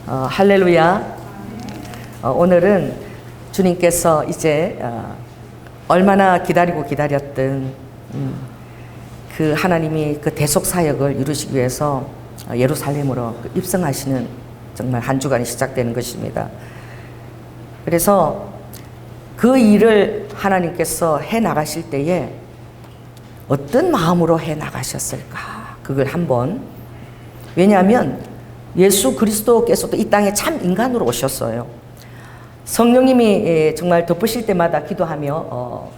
할렐루야. 오늘은 주님께서 이제 얼마나 기다렸던 그 하나님이 그 대속 사역을 이루시기 위해서 예루살렘으로 입성하시는 정말 한 주간이 시작되는 것입니다. 그래서 그 일을 하나님께서 해 나가실 때에 어떤 마음으로 해 나가셨을까? 그걸 한번, 왜냐하면 예수 그리스도께서도 이 땅에 참 인간으로 오셨어요. 성령님이 정말 덮으실 때마다 기도하며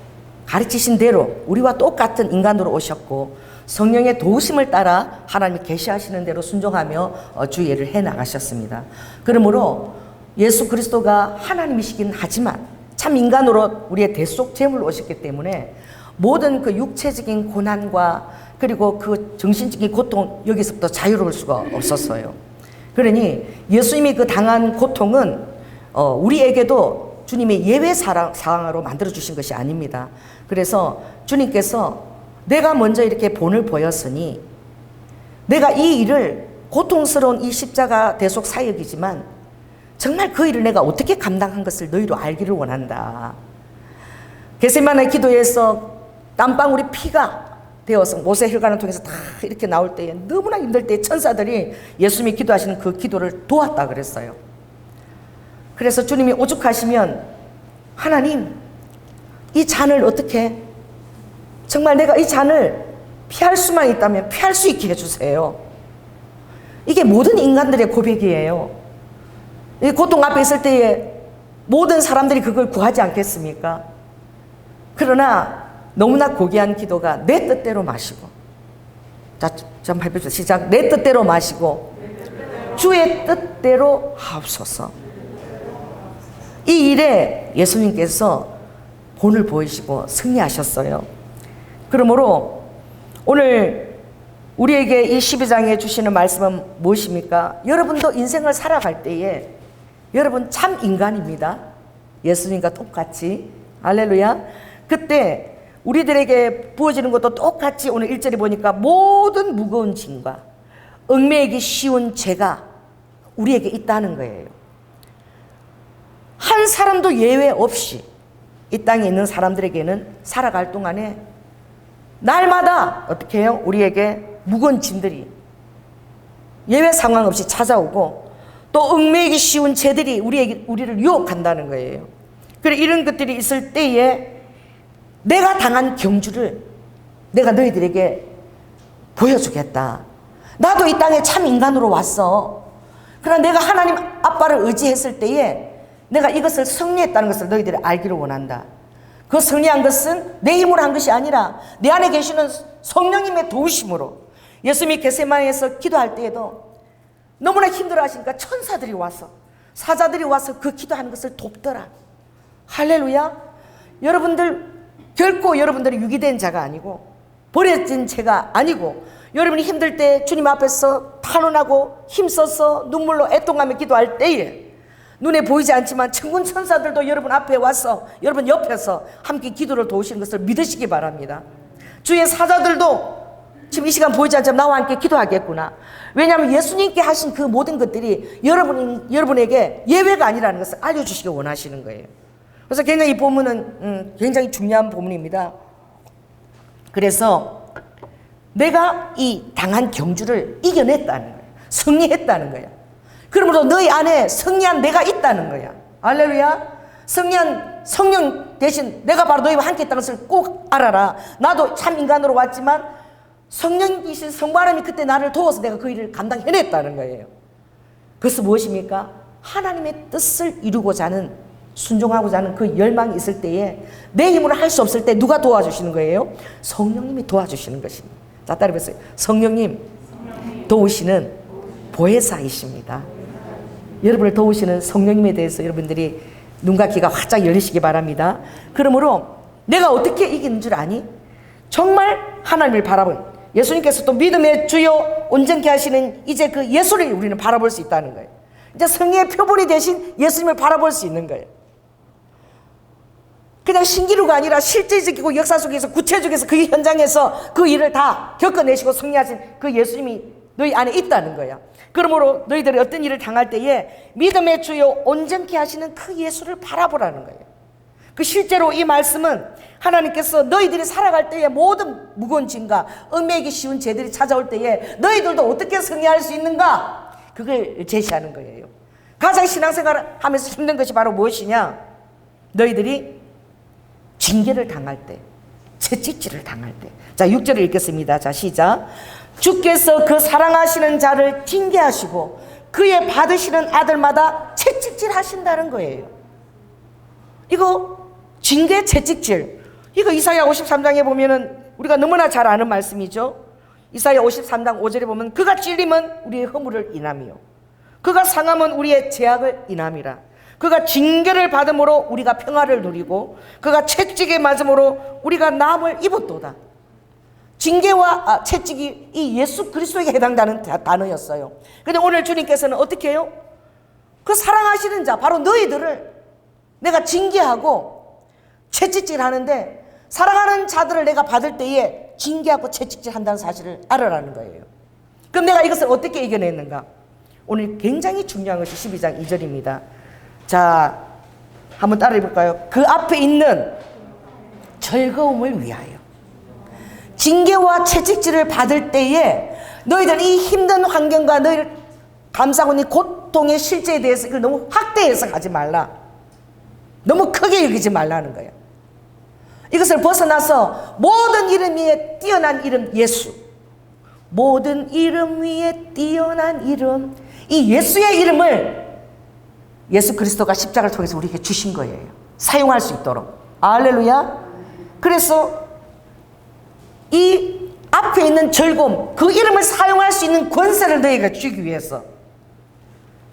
가르치신 대로 우리와 똑같은 인간으로 오셨고, 성령의 도우심을 따라 하나님이 계시하시는 대로 순종하며 주 일을 해 나가셨습니다. 그러므로 예수 그리스도가 하나님이시긴 하지만 참 인간으로 우리의 대속 제물로 오셨기 때문에 모든 그 육체적인 고난과 그리고 그 정신적인 고통, 여기서부터 자유로울 수가 없었어요. 그러니 예수님이 그 당한 고통은 우리에게도 주님의 예외 상황으로 만들어주신 것이 아닙니다. 그래서 주님께서 내가 먼저 이렇게 본을 보였으니 내가 이 일을, 고통스러운 이 십자가 대속 사역이지만 정말 그 일을 내가 어떻게 감당한 것을 너희로 알기를 원한다. 겟세마네 기도에서 땀방울이 피가 되어서 모세 혈관을 통해서 다 이렇게 나올 때에 너무나 힘들 때 천사들이 예수님이 기도하시는 그 기도를 도왔다 그랬어요. 그래서 주님이 오죽하시면 하나님, 이 잔을 어떻게, 정말 내가 이 잔을 피할 수만 있다면 피할 수 있게 해주세요. 이게 모든 인간들의 고백이에요. 이 고통 앞에 있을 때에 모든 사람들이 그걸 구하지 않겠습니까? 그러나 너무나 고귀한 기도가 내 뜻대로 마시고, 자, 좀 해보죠. 시작. 내 뜻대로 마시고 주의 뜻대로 하옵소서. 이 일에 예수님께서 본을 보이시고 승리하셨어요. 그러므로 오늘 우리에게 이 12장에 주시는 말씀은 무엇입니까? 여러분도 인생을 살아갈 때에 여러분 참 인간입니다. 예수님과 똑같이. 할렐루야. 그때 우리들에게 부어지는 것도 똑같이 오늘 1절에 보니까 모든 무거운 짐과 얽매이기 쉬운 죄가 우리에게 있다는 거예요. 한 사람도 예외 없이 이 땅에 있는 사람들에게는 살아갈 동안에 날마다 어떻게 해요? 우리에게 무거운 짐들이 예외 상황 없이 찾아오고, 또 얽매이기 쉬운 죄들이 우리를 유혹한다는 거예요. 그래, 이런 것들이 있을 때에 내가 당한 경주를 내가 너희들에게 보여주겠다. 나도 이 땅에 참 인간으로 왔어. 그러나 내가 하나님 아빠를 의지했을 때에 내가 이것을 승리했다는 것을 너희들이 알기를 원한다. 그 승리한 것은 내 힘으로 한 것이 아니라 내 안에 계시는 성령님의 도우심으로. 예수님이 겟세마네에서 기도할 때에도 너무나 힘들어 하시니까 천사들이 와서, 사자들이 와서 그 기도하는 것을 돕더라. 할렐루야. 여러분들 결코 여러분들이 유기된 자가 아니고 버려진 죄가 아니고, 여러분이 힘들 때 주님 앞에서 탄원하고 힘써서 눈물로 애통하며 기도할 때에 눈에 보이지 않지만 천군 천사들도 여러분 앞에 와서 여러분 옆에서 함께 기도를 도우시는 것을 믿으시기 바랍니다. 주의 사자들도 지금 이 시간 보이지 않지만 나와 함께 기도하겠구나. 왜냐하면 예수님께 하신 그 모든 것들이 여러분에게 예외가 아니라는 것을 알려주시기 원하시는 거예요. 그래서 굉장히 이 본문은 굉장히 중요한 본문입니다. 그래서 내가 이 당한 경주를 이겨냈다는 거예요. 승리했다는 거예요. 그러므로 너희 안에 승리한 내가 있다는 거야. 할렐루야. 승리한 성령 대신 내가 바로 너희와 함께 있다는 것을 꼭 알아라. 나도 참 인간으로 왔지만 성령이신 성부 하나님이 그때 나를 도와서 내가 그 일을 감당해냈다는 거예요. 그것은 무엇입니까? 하나님의 뜻을 이루고자 하는, 순종하고자 하는 그 열망이 있을 때에 내 힘으로 할 수 없을 때 누가 도와주시는 거예요? 성령님이 도와주시는 것입니다. 자, 따라해보세요. 성령님 도우시는 보혜사이십니다. 여러분을 도우시는 성령님에 대해서 여러분들이 눈과 귀가 활짝 열리시기 바랍니다. 그러므로 내가 어떻게 이기는 줄 아니? 정말 하나님을 바라본 예수님께서 또 믿음의 주요 온전케 하시는 이제 그 예수를 우리는 바라볼 수 있다는 거예요. 이제 승리의 표본이 되신 예수님을 바라볼 수 있는 거예요. 그냥 신기루가 아니라 실제적이고 역사 속에서 구체적에서 그 현장에서 그 일을 다 겪어내시고 승리하신 그 예수님이 너희 안에 있다는 거야. 그러므로 너희들이 어떤 일을 당할 때에 믿음의 주요 온전케 하시는 그 예수를 바라보라는 거예요. 그 실제로 이 말씀은 하나님께서 너희들이 살아갈 때에 모든 무거운 짐과 얽매이기 쉬운 죄들이 찾아올 때에 너희들도 어떻게 승리할 수 있는가, 그걸 제시하는 거예요. 가장 신앙생활을 하면서 힘든 것이 바로 무엇이냐? 너희들이 징계를 당할 때, 채찍질을 당할 때. 자, 6절을 읽겠습니다. 자, 시작. 주께서 그 사랑하시는 자를 징계하시고 그의 받으시는 아들마다 채찍질 하신다는 거예요. 이거 징계, 채찍질, 이거 이사야 53장에 보면은 우리가 너무나 잘 아는 말씀이죠. 이사야 53장 5절에 보면 그가 찔림은 우리의 허물을 인함이요 그가 상함은 우리의 죄악을 인함이라. 그가 징계를 받음으로 우리가 평화를 누리고 그가 채찍에 맞음으로 우리가 나음을 입었도다. 징계와 채찍이 이 예수 그리스도에게 해당되는 단어였어요. 근데 오늘 주님께서는 어떻게 해요? 그 사랑하시는 자, 바로 너희들을 내가 징계하고 채찍질 하는데, 사랑하는 자들을 내가 받을 때에 징계하고 채찍질 한다는 사실을 알아라는 거예요. 그럼 내가 이것을 어떻게 이겨냈는가? 오늘 굉장히 중요한 것이 12장 2절입니다. 자, 한번 따라해 볼까요? 그 앞에 있는 즐거움을 위하여. 징계와 채찍질을 받을 때에 너희들 이 힘든 환경과 너희를 감싸고 있는 고통의 실제에 대해서 이걸 너무 확대해서 가지 말라. 너무 크게 여기지 말라는 거예요. 이것을 벗어나서 모든 이름 위에 뛰어난 이름 예수, 모든 이름 위에 뛰어난 이름, 이 예수의 이름을 예수 그리스도가 십자가를 통해서 우리에게 주신 거예요. 사용할 수 있도록. 할렐루야. 그래서 이 앞에 있는 즐거움, 그 이름을 사용할 수 있는 권세를 너희에게 주기 위해서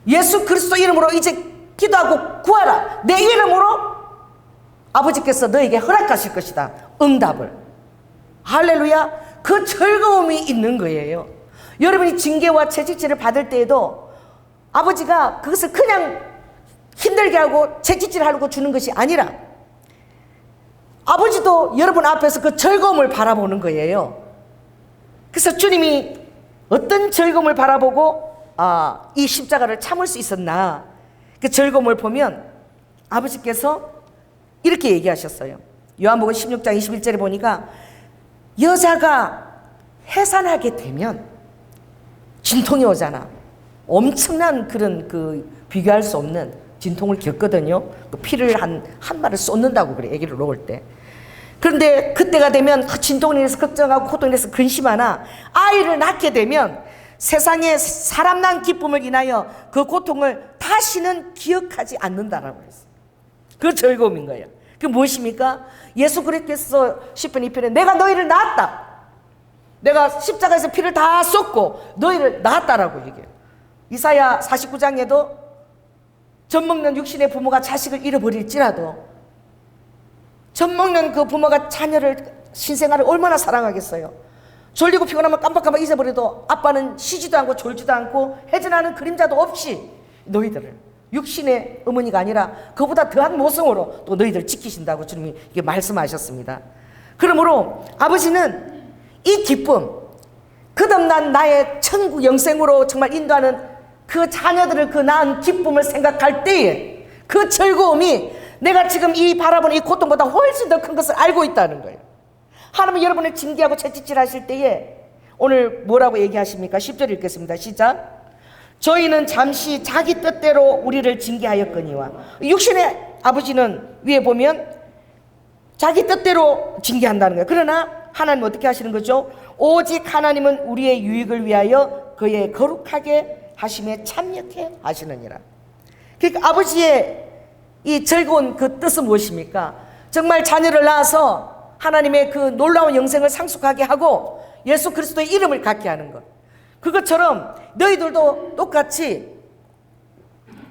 예수 그리스도 이름으로 이제 기도하고 구하라. 내 이름으로 아버지께서 너에게 허락하실 것이다. 응답을. 할렐루야. 그 즐거움이 있는 거예요. 여러분이 징계와 채찍질을 받을 때에도 아버지가 그것을 그냥 힘들게 하고 채찍질하려고 주는 것이 아니라 아버지도 여러분 앞에서 그 즐거움을 바라보는 거예요. 그래서 주님이 어떤 즐거움을 바라보고 이 십자가를 참을 수 있었나, 그 즐거움을 보면 아버지께서 이렇게 얘기하셨어요. 요한복음 16장 21절에 보니까 여자가 해산하게 되면 진통이 오잖아. 엄청난 그런 비교할 수 없는 진통을 겪거든요. 그 피를 한 발을 쏟는다고 그래, 아기를 놓을 때. 그런데 그때가 되면 진통이 돼서 걱정하고 고통이 돼서 근심하나, 아이를 낳게 되면 세상에 사람 난 기쁨을 인하여 그 고통을 다시는 기억하지 않는다라고 했어요. 그 즐거움인 거예요. 그게 무엇입니까? 예수 그리스도께서 10편 2편에 내가 너희를 낳았다. 내가 십자가에서 피를 다 쏟고 너희를 낳았다라고 얘기해요. 이사야 49장에도 젖먹는 육신의 부모가 자식을 잃어버릴지라도 젖먹는 그 부모가 자녀를, 신생아를 얼마나 사랑하겠어요. 졸리고 피곤하면 깜빡깜빡 잊어버려도 아빠는 쉬지도 않고 졸지도 않고 해전하는 그림자도 없이 너희들을, 육신의 어머니가 아니라 그보다 더한 모성으로 또 너희들을 지키신다고 주님이 이게 말씀하셨습니다. 그러므로 아버지는 이 기쁨, 거듭난 나의 천국 영생으로 정말 인도하는 그 자녀들을, 그 낳은 기쁨을 생각할 때에 그 즐거움이 내가 지금 이 바라보는 이 고통보다 훨씬 더 큰 것을 알고 있다는 거예요. 하나님은 여러분을 징계하고 채찍질 하실 때에 오늘 뭐라고 얘기하십니까? 10절 읽겠습니다. 시작. 저희는 잠시 자기 뜻대로 우리를 징계하였거니와. 육신의 아버지는 위에 보면 자기 뜻대로 징계한다는 거예요. 그러나 하나님은 어떻게 하시는 거죠? 오직 하나님은 우리의 유익을 위하여 그의 거룩하게 하심에 참여케 하시느니라. 그러니까 아버지의 이 즐거운 그 뜻은 무엇입니까? 정말 자녀를 낳아서 하나님의 그 놀라운 영생을 상속하게 하고 예수 그리스도의 이름을 갖게 하는 것. 그것처럼 너희들도 똑같이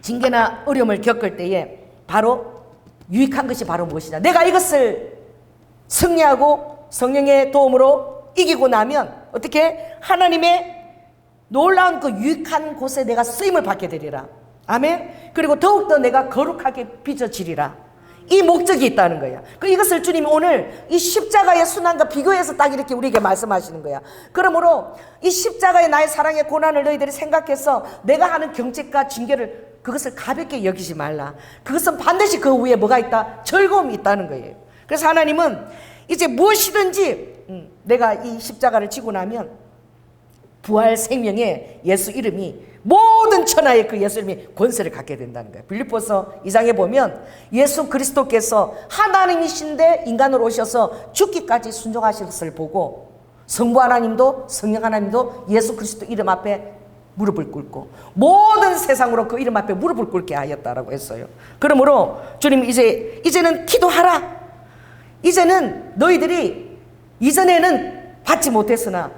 징계나 어려움을 겪을 때에 바로 유익한 것이 바로 무엇이냐, 내가 이것을 승리하고 성령의 도움으로 이기고 나면 어떻게 하나님의 놀라운 그 유익한 곳에 내가 쓰임을 받게 되리라. 아멘. 그리고 더욱더 내가 거룩하게 빚어지리라. 이 목적이 있다는 거야. 이것을 주님이 오늘 이 십자가의 순환과 비교해서 딱 이렇게 우리에게 말씀하시는 거야. 그러므로 이 십자가의 나의 사랑의 고난을 너희들이 생각해서 내가 하는 경책과 징계를 그것을 가볍게 여기지 말라. 그것은 반드시 그 위에 뭐가 있다? 즐거움이 있다는 거예요. 그래서 하나님은 이제 무엇이든지 내가 이 십자가를 지고 나면 부활 생명의 예수 이름이 모든 천하의 그 예수 이름이 권세를 갖게 된다는 거예요. 빌립보서 2장에 보면 예수 그리스도께서 하나님이신데 인간으로 오셔서 죽기까지 순종하실 것을 보고 성부 하나님도 성령 하나님도 예수 그리스도 이름 앞에 무릎을 꿇고 모든 세상으로 그 이름 앞에 무릎을 꿇게 하였다라고 했어요. 그러므로 주님 이제는 기도하라. 이제는 너희들이 이전에는 받지 못했으나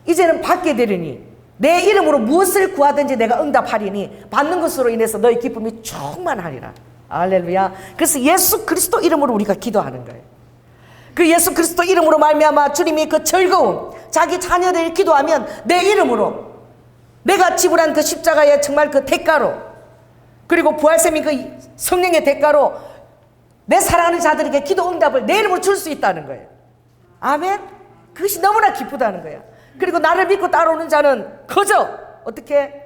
이제는 받게 되리니 내 이름으로 무엇을 구하든지 내가 응답하리니 받는 것으로 인해서 너희 기쁨이 충만하리라. 할렐루야. 그래서 예수 그리스도 이름으로 우리가 기도하는 거예요. 그 예수 그리스도 이름으로 말미암아 주님이 그 즐거움, 자기 자녀들이 기도하면 내 이름으로 내가 지불한 그 십자가의 정말 그 대가로, 그리고 부활생명 그 성령의 대가로 내 사랑하는 자들에게 기도 응답을 내 이름으로 줄 수 있다는 거예요. 아멘. 그것이 너무나 기쁘다는 거야. 그리고 나를 믿고 따라오는 자는 그저 어떻게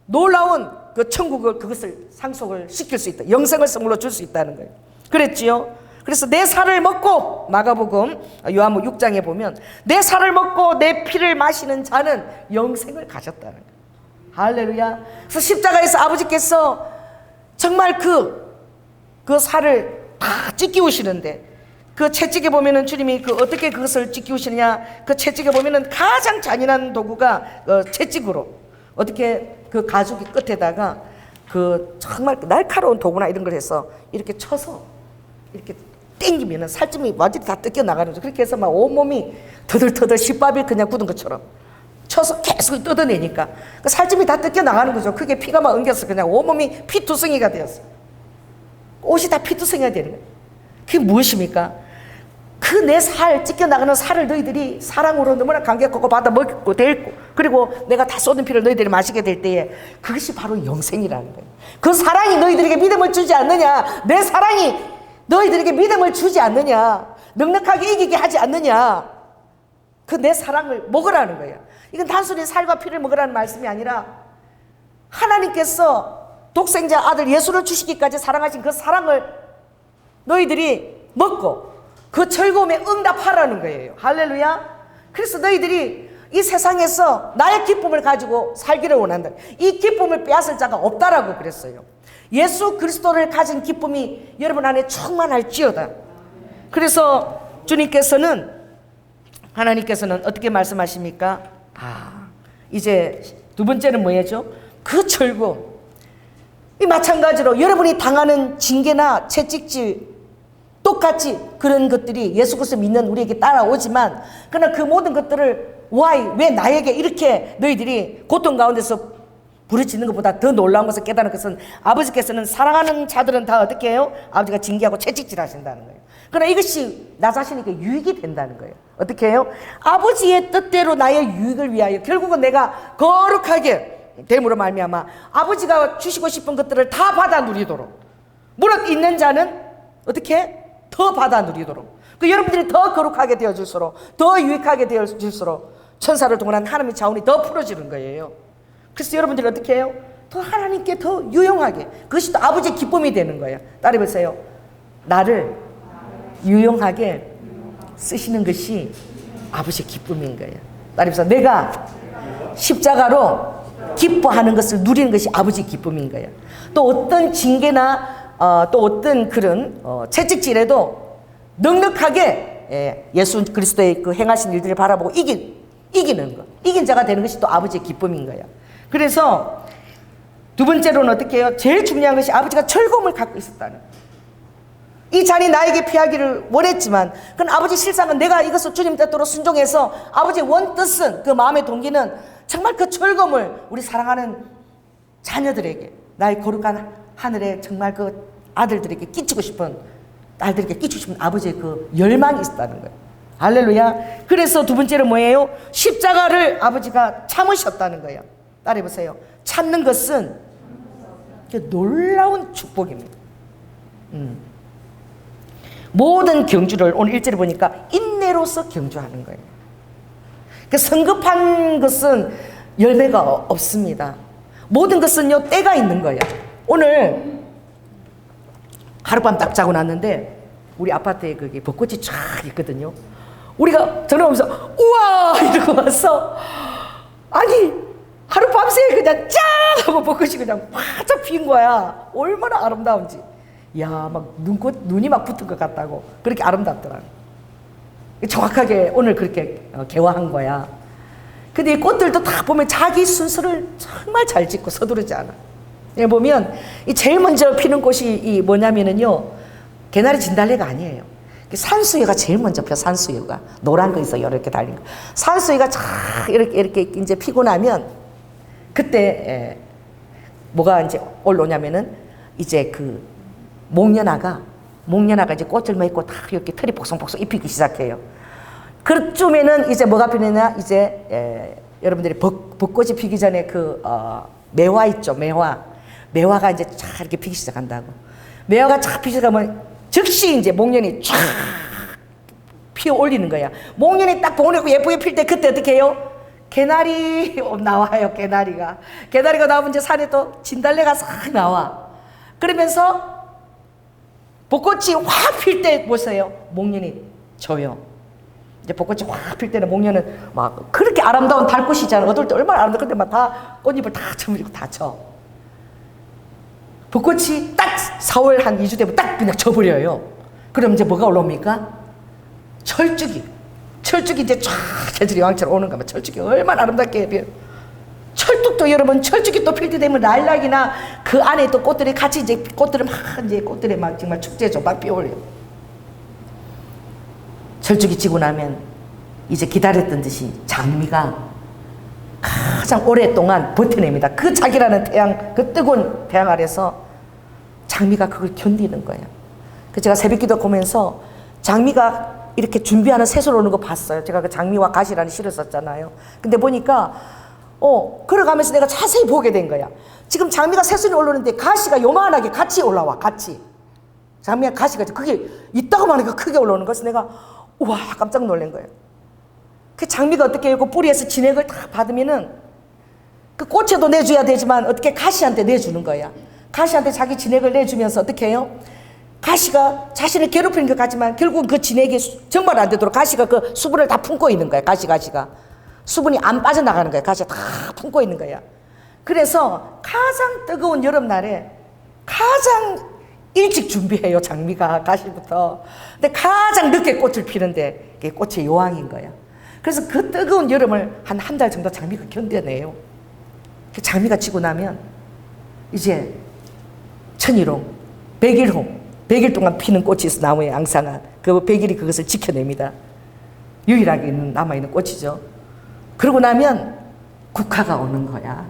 놀라운 그 천국을 그것을 상속을 시킬 수 있다. 영생을 선물로 줄 수 있다는 거예요. 그랬지요. 그래서 내 살을 먹고, 마가복음 요한복음 6장에 보면 내 살을 먹고 내 피를 마시는 자는 영생을 가졌다는 거예요. 할렐루야. 그래서 십자가에서 아버지께서 정말 그 살을 다 찢기우시는데, 그 채찍에 보면은 주님이 어떻게 그것을 찢기우시느냐, 그 채찍에 보면은 가장 잔인한 도구가 채찍으로 어떻게 그 가죽이 끝에다가 그 정말 날카로운 도구나 이런 걸 해서 이렇게 쳐서 이렇게 땡기면은 살점이 완전히 다 뜯겨 나가는 거죠. 그렇게 해서 막 온몸이 터들터들 십밥이 그냥 굳은 것처럼 쳐서 계속 뜯어내니까 그 살점이 다 뜯겨 나가는 거죠. 그게 피가 막 엉겨서 그냥 온몸이 피투성이가 되었어. 옷이 다 피투성이가 되는 거예요. 그게 무엇입니까? 그 내 살, 찢겨나가는 살을 너희들이 사랑으로 너무나 감격하고 받아 먹고 데리고, 그리고 내가 다 쏟은 피를 너희들이 마시게 될 때에 그것이 바로 영생이라는 거예요. 그 사랑이 너희들에게 믿음을 주지 않느냐, 내 사랑이 너희들에게 믿음을 주지 않느냐, 넉넉하게 이기게 하지 않느냐, 그 내 사랑을 먹으라는 거예요. 이건 단순히 살과 피를 먹으라는 말씀이 아니라 하나님께서 독생자 아들 예수를 주시기까지 사랑하신 그 사랑을 너희들이 먹고 그 즐거움에 응답하라는 거예요. 할렐루야. 그래서 너희들이 이 세상에서 나의 기쁨을 가지고 살기를 원한다. 이 기쁨을 빼앗을 자가 없다라고 그랬어요. 예수 그리스도를 가진 기쁨이 여러분 안에 충만할지어다. 그래서 하나님께서는 어떻게 말씀하십니까? 이제 두 번째는 뭐예요? 그 즐거움. 이 마찬가지로 여러분이 당하는 징계나 채찍질 똑같이 그런 것들이 예수 그리스도 믿는 우리에게 따라오지만, 그러나 그 모든 것들을 왜 나에게 이렇게 너희들이 고통 가운데서 부르짖는 것보다 더 놀라운 것을 깨달은 것은 아버지께서는 사랑하는 자들은 다 어떻게 해요? 아버지가 징계하고 채찍질 하신다는 거예요. 그러나 이것이 나 자신에게 유익이 된다는 거예요. 어떻게 해요? 아버지의 뜻대로 나의 유익을 위하여 결국은 내가 거룩하게 됨으로 말미암아 아버지가 주시고 싶은 것들을 다 받아 누리도록, 무릇 있는 자는 어떻게 더 받아 누리도록, 여러분들이 더 거룩하게 되어질수록, 더 유익하게 되어질수록 천사를 동원한 하나님의 자원이 더 풀어지는 거예요. 그래서 여러분들이 어떻게 해요? 더 하나님께 더 유용하게, 그것이 또 아버지의 기쁨이 되는 거예요. 따라해보세요. 나를 유용하게 쓰시는 것이 아버지의 기쁨인 거예요. 따라해보세요. 내가 십자가로 기뻐하는 것을 누리는 것이 아버지의 기쁨인 거예요. 또 어떤 징계나 또 어떤 그런 채찍질에도 넉넉하게 예수 그리스도의 그 행하신 일들을 바라보고 이기는 것, 이긴 자가 되는 것이 또 아버지의 기쁨인 거예요. 그래서 두 번째로는 어떻게 해요? 제일 중요한 것이 아버지가 즐거움을 갖고 있었다는 거예요. 이 잔이 나에게 피하기를 원했지만, 그건 아버지 실상은 내가 이것을 주님 뜻대로 순종해서 아버지의 원뜻은, 그 마음의 동기는 정말 그 즐거움을 우리 사랑하는 자녀들에게, 나의 거룩한 하늘에 정말 그 아들들에게 끼치고 싶은, 딸들에게 끼치고 싶은 아버지의 그 열망이 있었다는 거예요. 할렐루야. 그래서 두 번째로 뭐예요? 십자가를 아버지가 참으셨다는 거예요. 따라해보세요. 참는 것은 놀라운 축복입니다. 모든 경주를 오늘 1절에 보니까 인내로서 경주하는 거예요. 그 성급한 것은 열매가 없습니다. 모든 것은요, 때가 있는 거예요. 오늘 하룻밤 딱 자고 났는데 우리 아파트에 그게 벚꽃이 쫙 있거든요. 우리가 전화오면서 우와 이러고 와서 아니 하룻밤새 그냥 짱 하고 벚꽃이 그냥 활짝 핀 거야. 얼마나 아름다운지. 야, 막 눈이 막 붙은 것 같다고. 그렇게 아름답더라. 정확하게 오늘 그렇게 개화한 거야. 근데 이 꽃들도 다 보면 자기 순서를 정말 잘 짓고 서두르지 않아. 여기 보면 이 제일 먼저 피는 꽃이 이 뭐냐면은요, 개나리 진달래가 아니에요. 산수유가 제일 먼저 펴. 산수유가 노란 거 있어요. 이렇게 달린 거. 산수유가 쫙 이렇게 이제 피고 나면 그때 뭐가 이제 올라오냐면은 이제 그 목련화가 이제 꽃을 맺고 다 이렇게 털이 복성복성 입히기 시작해요. 그쯤에는 이제 뭐가 피느냐, 이제 여러분들이 벚꽃이 피기 전에 그 매화 있죠. 매화가 이제 쫙 이렇게 피기 시작한다고. 매화가 쫙 피기 시작하면 즉시 이제 목련이 쫙 피어 올리는 거야. 목련이 딱 보내고 예쁘게 필 때 그때 어떻게 해요? 개나리 나와요. 개나리가 나오면 이제 산에 또 진달래가 싹 나와. 그러면서 벚꽃이 확 필 때 보세요. 목련이 져요. 이제 벚꽃이 확 필 때는 목련은 막 그렇게 아름다운 달꽃이잖아. 어떨 때 얼마나 아름다워. 근데 막 다 꽃잎을 다 저물고 다 져. 벚꽃이 딱 4월 한 2주 되면 딱 그냥 져버려요. 그럼 이제 뭐가 올라옵니까? 철쭉이 이제 쫙 계절이 왕처럼 오는 거면 철쭉이 얼마나 아름답게 피어요. 철쭉도 여러분, 철쭉이 또 필 때 되면 라일락이나 그 안에 또 꽃들이 같이 이제 꽃들이 막 정말 축제죠. 막 피어올려요. 철쭉이 지고 나면 이제 기다렸던 듯이 장미가 가장 오랫동안 버텨냅니다. 그 자기라는 태양, 그 뜨거운 태양 아래서 장미가 그걸 견디는 거예요. 그 제가 새벽기도 보면서 장미가 이렇게 준비하는 새소리 오는 거 봤어요. 제가 그 장미와 가시라는 시를 썼잖아요. 근데 보니까 걸어가면서 내가 자세히 보게 된 거야. 지금 장미가 새소리 올라오는데 가시가 요만하게 같이 올라와. 같이 장미가 가시가 그게 있다고 하니까 크게 올라오는 거여서 내가 우와 깜짝 놀란 거예요. 그 장미가 어떻게 해요? 그 뿌리에서 진액을 다 받으면은 그 꽃에도 내줘야 되지만 어떻게 가시한테 내주는 거야. 가시한테 자기 진액을 내주면서 어떻게 해요? 가시가 자신을 괴롭히는 것 같지만 결국 그 진액이 정말 안 되도록 가시가 그 수분을 다 품고 있는 거야. 가시가 수분이 안 빠져나가는 거야. 가시가 다 품고 있는 거야. 그래서 가장 뜨거운 여름날에 가장 일찍 준비해요. 장미가 가시부터. 근데 가장 늦게 꽃을 피는데 그게 꽃의 여왕인 거야. 그래서 그 뜨거운 여름을 한 달 정도 장미가 견뎌내요. 그 장미가 지고 나면 이제 천일홍, 백일홍, 100일 동안 피는 꽃이 있어. 나무에 앙상한 그 100일이 그것을 지켜냅니다. 유일하게 남아있는 꽃이죠. 그러고 나면 국화가 오는 거야.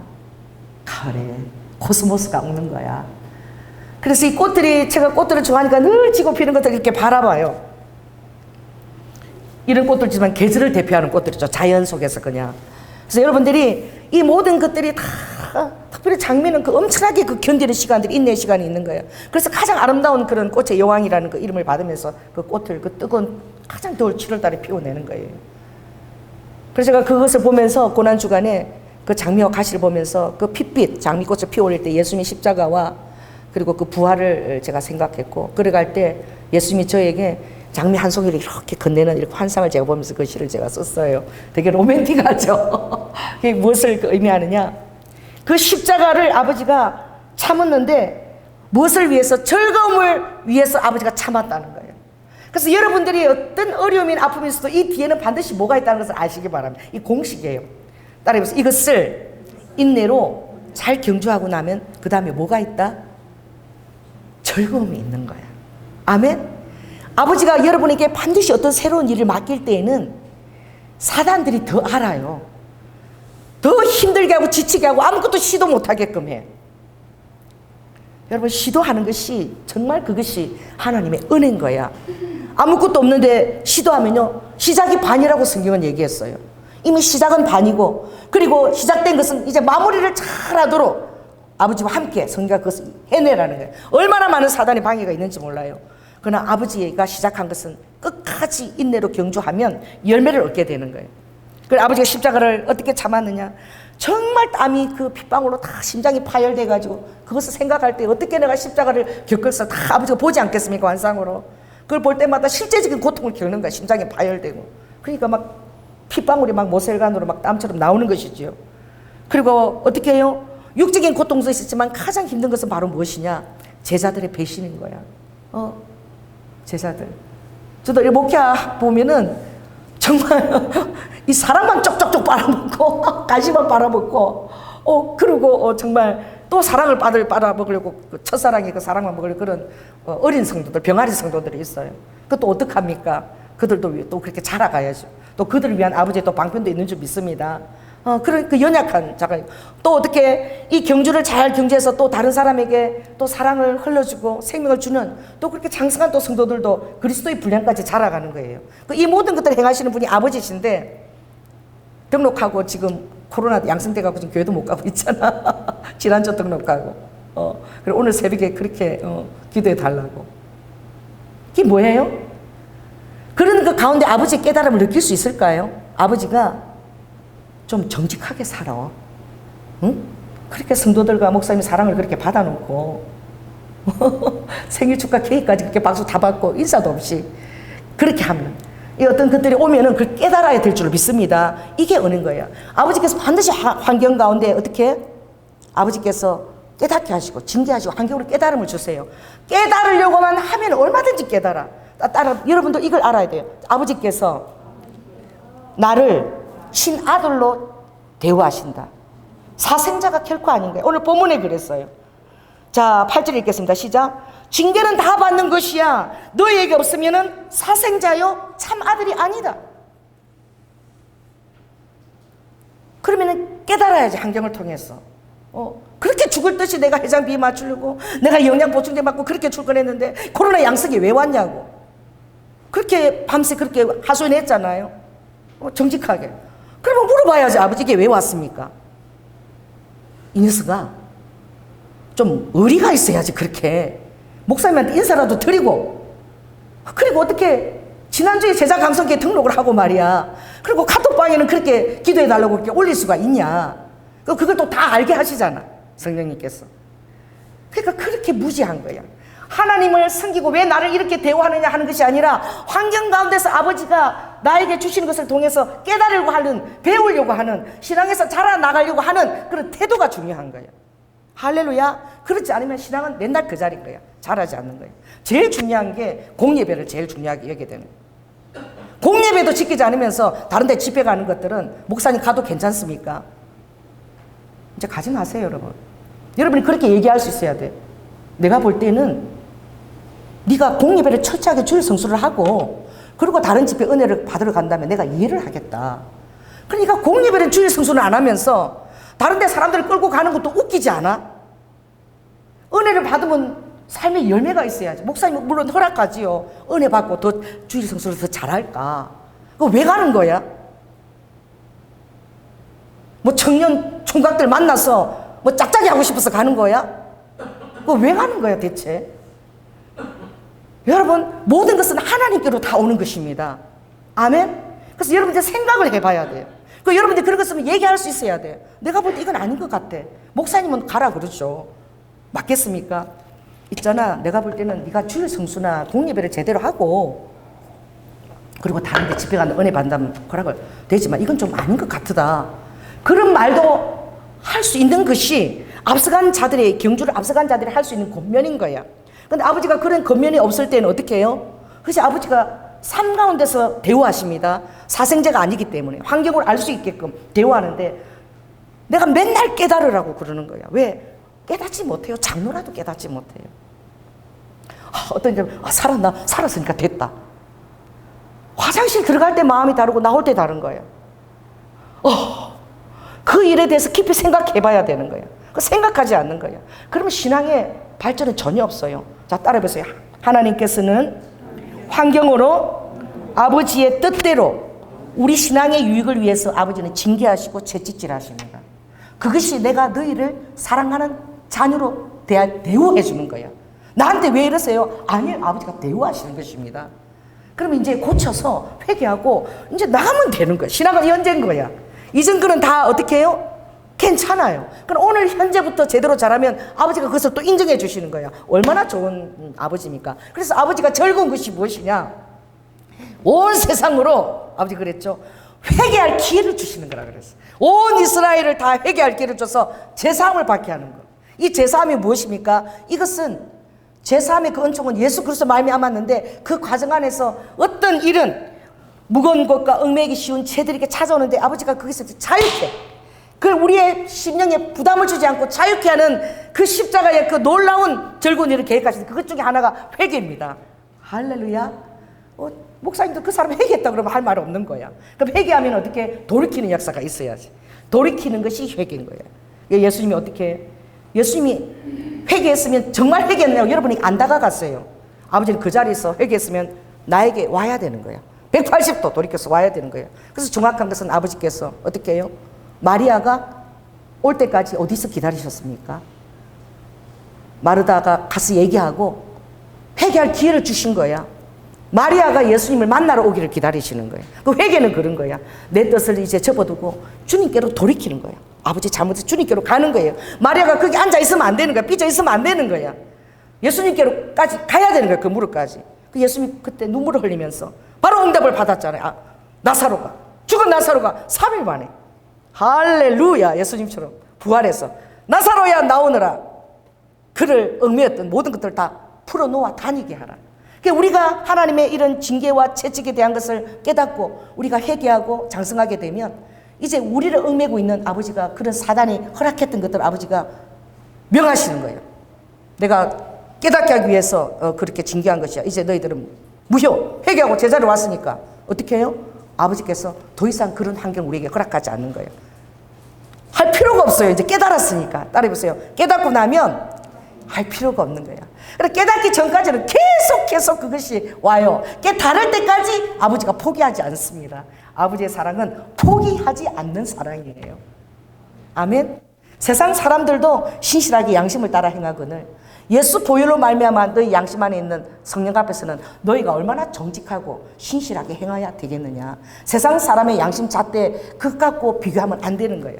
가을에 코스모스가 오는 거야. 그래서 이 꽃들이, 제가 꽃들을 좋아하니까 늘 지고 피는 것들을 이렇게 바라봐요. 이런 꽃들이지만 계절을 대표하는 꽃들이죠. 자연 속에서 그냥. 그래서 여러분들이 이 모든 것들이 다, 특별히 장미는 그 엄청나게 그 견디는 시간들이, 인내 시간이 있는 거예요. 그래서 가장 아름다운 그런 꽃의 여왕이라는 그 이름을 받으면서 그 꽃을 그 뜨거운 가장 더울 7월 달에 피워내는 거예요. 그래서 제가 그것을 보면서 고난주간에 그 장미와 가시를 보면서 그 핏빛, 장미꽃을 피워올릴 때 예수님의 십자가와 그리고 그 부활을 제가 생각했고, 걸어갈 때 예수님이 저에게 장미 한 송이를 이렇게 건네는 이렇게 환상을 제가 보면서 그 시를 제가 썼어요. 되게 로맨틱하죠. 그게 무엇을 의미하느냐? 그 십자가를 아버지가 참았는데 무엇을 위해서? 즐거움을 위해서 아버지가 참았다는 거예요. 그래서 여러분들이 어떤 어려움이나 아픔이 있어도 이 뒤에는 반드시 뭐가 있다는 것을 아시기 바랍니다. 이 공식이에요. 따라해보세요. 이것을 인내로 잘 경주하고 나면 그 다음에 뭐가 있다? 즐거움이 있는 거야. 아멘? 아버지가 여러분에게 반드시 어떤 새로운 일을 맡길 때에는 사단들이 더 알아요. 더 힘들게 하고 지치게 하고 아무것도 시도 못하게끔 해. 여러분, 시도하는 것이 정말 그것이 하나님의 은혜인 거야. 아무것도 없는데 시도하면요, 시작이 반이라고 성경은 얘기했어요. 이미 시작은 반이고, 그리고 시작된 것은 이제 마무리를 잘하도록 아버지와 함께 성경가 그것을 해내라는 거예요. 얼마나 많은 사단의 방해가 있는지 몰라요. 그러나 아버지가 시작한 것은 끝까지 인내로 경주하면 열매를 얻게 되는 거예요. 그래서 아버지가 십자가를 어떻게 참았느냐. 정말 땀이 그 핏방울로 다 심장이 파열돼가지고 그것을 생각할 때 어떻게 내가 십자가를 겪을까 다 아버지가 보지 않겠습니까? 환상으로. 그걸 볼 때마다 실제적인 고통을 겪는 거야. 심장이 파열되고. 그러니까 막 핏방울이 막 모셀간으로 막 땀처럼 나오는 것이지요. 그리고 어떻게 해요? 육적인 고통도 있었지만 가장 힘든 것은 바로 무엇이냐? 제자들의 배신인 거야. 제자들. 저도 이 목회하 보면은 정말 이 사랑만 쪽쪽쪽 빨아먹고 관심만 빨아먹고 그리고 정말 또 사랑을 빨아먹으려고 그 첫사랑의 그 사랑만 먹으려고 그런 어린 성도들, 병아리 성도들이 있어요. 그것도 어떡합니까? 그들도 또 그렇게 자라가야죠. 또 그들을 위한 아버지의 또 방편도 있는 줄 믿습니다. 그런 그 연약한 자가 또 어떻게 이 경주를 잘 경주해서 또 다른 사람에게 또 사랑을 흘려주고 생명을 주는 또 그렇게 장성한 또 성도들도 그리스도의 분량까지 자라가는 거예요. 이 모든 것들을 행하시는 분이 아버지신데 등록하고 지금 코로나 양성돼가지고 지금 교회도 못 가고 있잖아. 지난주 등록하고. 그리고 오늘 새벽에 그렇게 기도해 달라고. 이게 뭐예요? 그런 그 가운데 아버지의 깨달음을 느낄 수 있을까요? 아버지가 좀 정직하게 살아. 응? 그렇게 성도들과 목사님의 사랑을 그렇게 받아놓고 생일 축하 케이크까지 그렇게 박수 다 받고 인사도 없이 그렇게 하면 이 어떤 것들이 오면은 그걸 깨달아야 될 줄 믿습니다. 이게 어는 거예요. 아버지께서 반드시 환경 가운데 어떻게 아버지께서 깨닫게 하시고 징계하시고 환경으로 깨달음을 주세요. 깨달으려고만 하면 얼마든지 깨달아. 여러분도 이걸 알아야 돼요. 아버지께서 나를 친아들로 대우하신다. 사생자가 결코 아닌 거예요. 오늘 본문에 그랬어요. 자, 8절 읽겠습니다. 시작. 징계는 다 받는 것이야. 너희에게 없으면은 사생자요 참 아들이 아니다. 그러면은 깨달아야지. 환경을 통해서. 그렇게 죽을 듯이 내가 해장비 맞추려고 내가 영양 보충제 맞고 그렇게 출근했는데 코로나 양성이 왜 왔냐고. 그렇게 밤새 그렇게 하소연했잖아요. 정직하게. 그러면 물어봐야지. 아버지 이게 왜 왔습니까? 이 녀석아 좀 의리가 있어야지. 그렇게 목사님한테 인사라도 드리고 그리고 어떻게 지난주에 제자 강성기에 등록을 하고 말이야. 그리고 카톡방에는 그렇게 기도해달라고 그렇게 올릴 수가 있냐. 그걸 또 다 알게 하시잖아 성령님께서. 그러니까 그렇게 무지한 거야. 하나님을 섬기고 왜 나를 이렇게 대우하느냐 하는 것이 아니라 환경 가운데서 아버지가 나에게 주시는 것을 통해서 깨달으려고 하는, 배우려고 하는, 신앙에서 자라나가려고 하는 그런 태도가 중요한 거예요. 할렐루야. 그렇지 않으면 신앙은 맨날 그 자리인 거야. 자라지 않는 거예요. 제일 중요한 게 공예배를 제일 중요하게 여기게 되는 거예요. 공예배도 지키지 않으면서 다른 데 집회 가는 것들은 목사님 가도 괜찮습니까? 이제 가지 마세요, 여러분. 여러분이 그렇게 얘기할 수 있어야 돼. 내가 볼 때는 네가 공예배를 철저하게 주일 성수를 하고 그리고 다른 집회 은혜를 받으러 간다면 내가 이해를 하겠다. 그러니까 공예배는 주일 성수를 안 하면서 다른 데 사람들을 끌고 가는 것도 웃기지 않아? 은혜를 받으면 삶의 열매가 있어야지. 목사님은 물론 허락하지요. 은혜 받고 더 주일 성수를 더 잘할까? 그거 왜 가는 거야? 뭐 청년 총각들 만나서 뭐 짝짝이 하고 싶어서 가는 거야? 그거 왜 가는 거야 대체? 여러분 모든 것은 하나님께로 다 오는 것입니다. 아멘? 그래서 여러분들 생각을 해봐야 돼요. 그 여러분들 그런 거 쓰면 얘기할 수 있어야 돼요. 내가 볼 때 이건 아닌 것 같아. 목사님은 가라 그러죠. 맞겠습니까? 있잖아. 내가 볼 때는 네가 주일 성수나 공예배를 제대로 하고 그리고 다른 데 집회 가는 은혜 받는다면 허락을 되지만 이건 좀 아닌 것 같다. 그런 말도 할 수 있는 것이 앞서간 자들의 경주를 앞서간 자들이 할 수 있는 권면인 거야. 근데 아버지가 그런 권면이 없을 때는 어떻게 해요? 그래서 아버지가 삶 가운데서 대우하십니다. 사생자가 아니기 때문에 환경을 알 수 있게끔 대우하는데 내가 맨날 깨달으라고 그러는 거야. 왜? 깨닫지 못해요. 장로라도 깨닫지 못해요. 어떤 사람 살았으니까 됐다. 화장실 들어갈 때 마음이 다르고 나올 때 다른 거예요. 그 일에 대해서 깊이 생각해 봐야 되는 거예요. 생각하지 않는 거예요. 그러면 신앙의 발전은 전혀 없어요. 자, 따라해보세요. 하나님께서는 환경으로 아버지의 뜻대로 우리 신앙의 유익을 위해서 아버지는 징계하시고 채찍질하십니다. 그것이 내가 너희를 사랑하는 자녀로 대우해 주는 거예요. 나한테 왜 이러세요? 아니요, 아버지가 대우하시는 것입니다. 그러면 이제 고쳐서 회개하고 이제 나가면 되는 거야. 신앙은 연재인 거야. 이전 거는 다 어떻게 해요? 괜찮아요. 그럼 오늘 현재부터 제대로 잘하면 아버지가 그것을 또 인정해 주시는 거야. 얼마나 좋은 아버지입니까? 그래서 아버지가 즐거운 것이 무엇이냐? 온 세상으로 아버지 그랬죠. 회개할 기회를 주시는 거라 그랬어요. 온 이스라엘을 다 회개할 기회를 줘서 제사함을 받게 하는 거. 이 제사함이 무엇입니까? 이것은 제사함의 그 은총은 예수 그리스도 말미암았는데 그 과정 안에서 어떤 일은 무거운 것과 얽매이기 쉬운 죄들에게 찾아오는데 아버지가 거기서 자유케, 그 우리의 심령에 부담을 주지 않고 자유케 하는 그 십자가의 그 놀라운 즐거운 일을 계획하시는 그것 중에 하나가 회개입니다. 할렐루야. 목사님도 그 사람 회개했다 그러면 할 말 없는 거야. 그럼 회개하면 어떻게? 돌이키는 역사가 있어야지. 돌이키는 것이 회개인 거예요. 예수님이 어떻게 해요? 예수님이 회개했으면 정말 회개했냐고 여러분이 안 다가갔어요. 아버지는 그 자리에서 회개했으면 나에게 와야 되는 거야. 180도 돌이켜서 와야 되는 거예요. 그래서 정확한 것은 아버지께서 어떻게 해요? 마리아가 올 때까지 어디서 기다리셨습니까? 마르다가 가서 얘기하고 회개할 기회를 주신 거야. 마리아가 예수님을 만나러 오기를 기다리시는 거예요. 그 회개는 그런 거야. 내 뜻을 이제 접어두고 주님께로 돌이키는 거야. 아버지 잘못해서 주님께로 가는 거예요. 마리아가 거기 앉아 있으면 안 되는 거야. 삐져 있으면 안 되는 거야. 예수님께로까지 가야 되는 거야. 그 무릎까지. 그 예수님 그때 눈물을 흘리면서 바로 응답을 받았잖아요. 나사로가, 죽은 나사로가 3일 만에, 할렐루야, 예수님처럼 부활해서 나사로야 나오느라 그를 얽매였던 모든 것들을 다 풀어놓아 다니게 하라. 우리가 하나님의 이런 징계와 채찍에 대한 것을 깨닫고 우리가 회개하고 장성하게 되면 이제 우리를 얽매고 있는 아버지가 그런 사단이 허락했던 것들을 아버지가 명하시는 거예요. 내가 깨닫게 하기 위해서 그렇게 징계한 것이야. 이제 너희들은 무효, 회개하고 제자로 왔으니까 어떻게 해요? 아버지께서 더 이상 그런 환경 우리에게 허락하지 않는 거예요. 할 필요가 없어요. 이제 깨달았으니까. 따라해보세요. 깨닫고 나면 할 필요가 없는 거야. 그래, 깨닫기 전까지는 계속 그것이 와요. 깨달을 때까지 아버지가 포기하지 않습니다. 아버지의 사랑은 포기하지 않는 사랑이에요. 아멘. 세상 사람들도 신실하게 양심을 따라 행하거늘 예수 보혈로 말미암아 너희 양심 안에 있는 성령 앞에서는 너희가 얼마나 정직하고 신실하게 행해야 되겠느냐. 세상 사람의 양심 잣대 그것 갖고 비교하면 안 되는 거예요.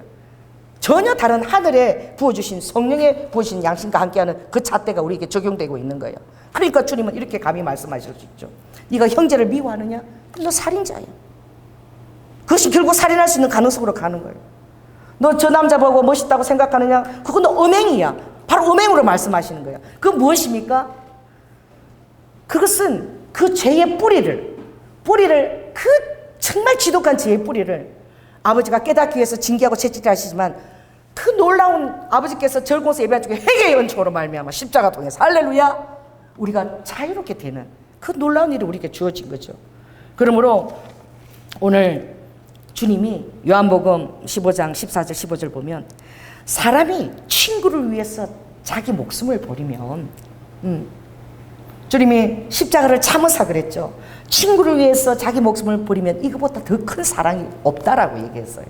전혀 다른 하늘에 부어주신 성령에 부어주신 양심과 함께하는 그 잣대가 우리에게 적용되고 있는 거예요. 그러니까 주님은 이렇게 감히 말씀하실 수 있죠. 네가 형제를 미워하느냐? 그럼 너 살인자야. 그것이 결국 살인할 수 있는 가능성으로 가는 거예요. 너 저 남자 보고 멋있다고 생각하느냐? 그건 너 음행이야. 바로 음행으로 말씀하시는 거예요. 그 무엇입니까? 그것은 그 죄의 뿌리를 그 정말 지독한 죄의 뿌리를 아버지가 깨닫기 위해서 징계하고 채찍질 하시지만 그 놀라운 아버지께서 절고서 예배한 중에 회개의 은총으로 말미암아 십자가 통해서 할렐루야 우리가 자유롭게 되는 그 놀라운 일이 우리에게 주어진 거죠. 그러므로 오늘 주님이 요한복음 15장 14절 15절 보면 사람이 친구를 위해서 자기 목숨을 버리면 주님이 십자가를 참으사 그랬죠. 친구를 위해서 자기 목숨을 버리면 이거보다 더 큰 사랑이 없다라고 얘기했어요.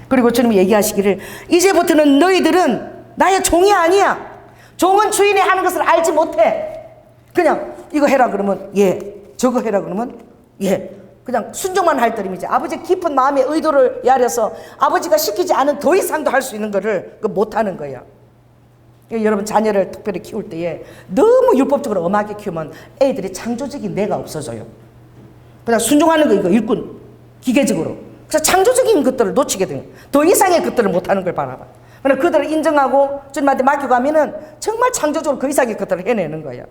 그리고 주님이 얘기하시기를 이제부터는 너희들은 나의 종이 아니야. 종은 주인이 하는 것을 알지 못해. 그냥 이거 해라 그러면 예, 저거 해라 그러면 예, 그냥 순종만 할 때림이지. 아버지의 깊은 마음의 의도를 야려서 아버지가 시키지 않은 더 이상도 할 수 있는 거를 못하는 거야. 여러분 자녀를 특별히 키울 때에 너무 율법적으로 엄하게 키우면 애들이 창조적인 뇌가 없어져요. 그냥 순종하는 거 이거 일꾼 기계적으로. 그래서 창조적인 것들을 놓치게 돼요. 더 이상의 것들을 못하는 걸 바라봐. 그러나 그들을 인정하고 주님한테 맡기고 하면은 정말 창조적으로 그 이상의 것들을 해내는 거예요.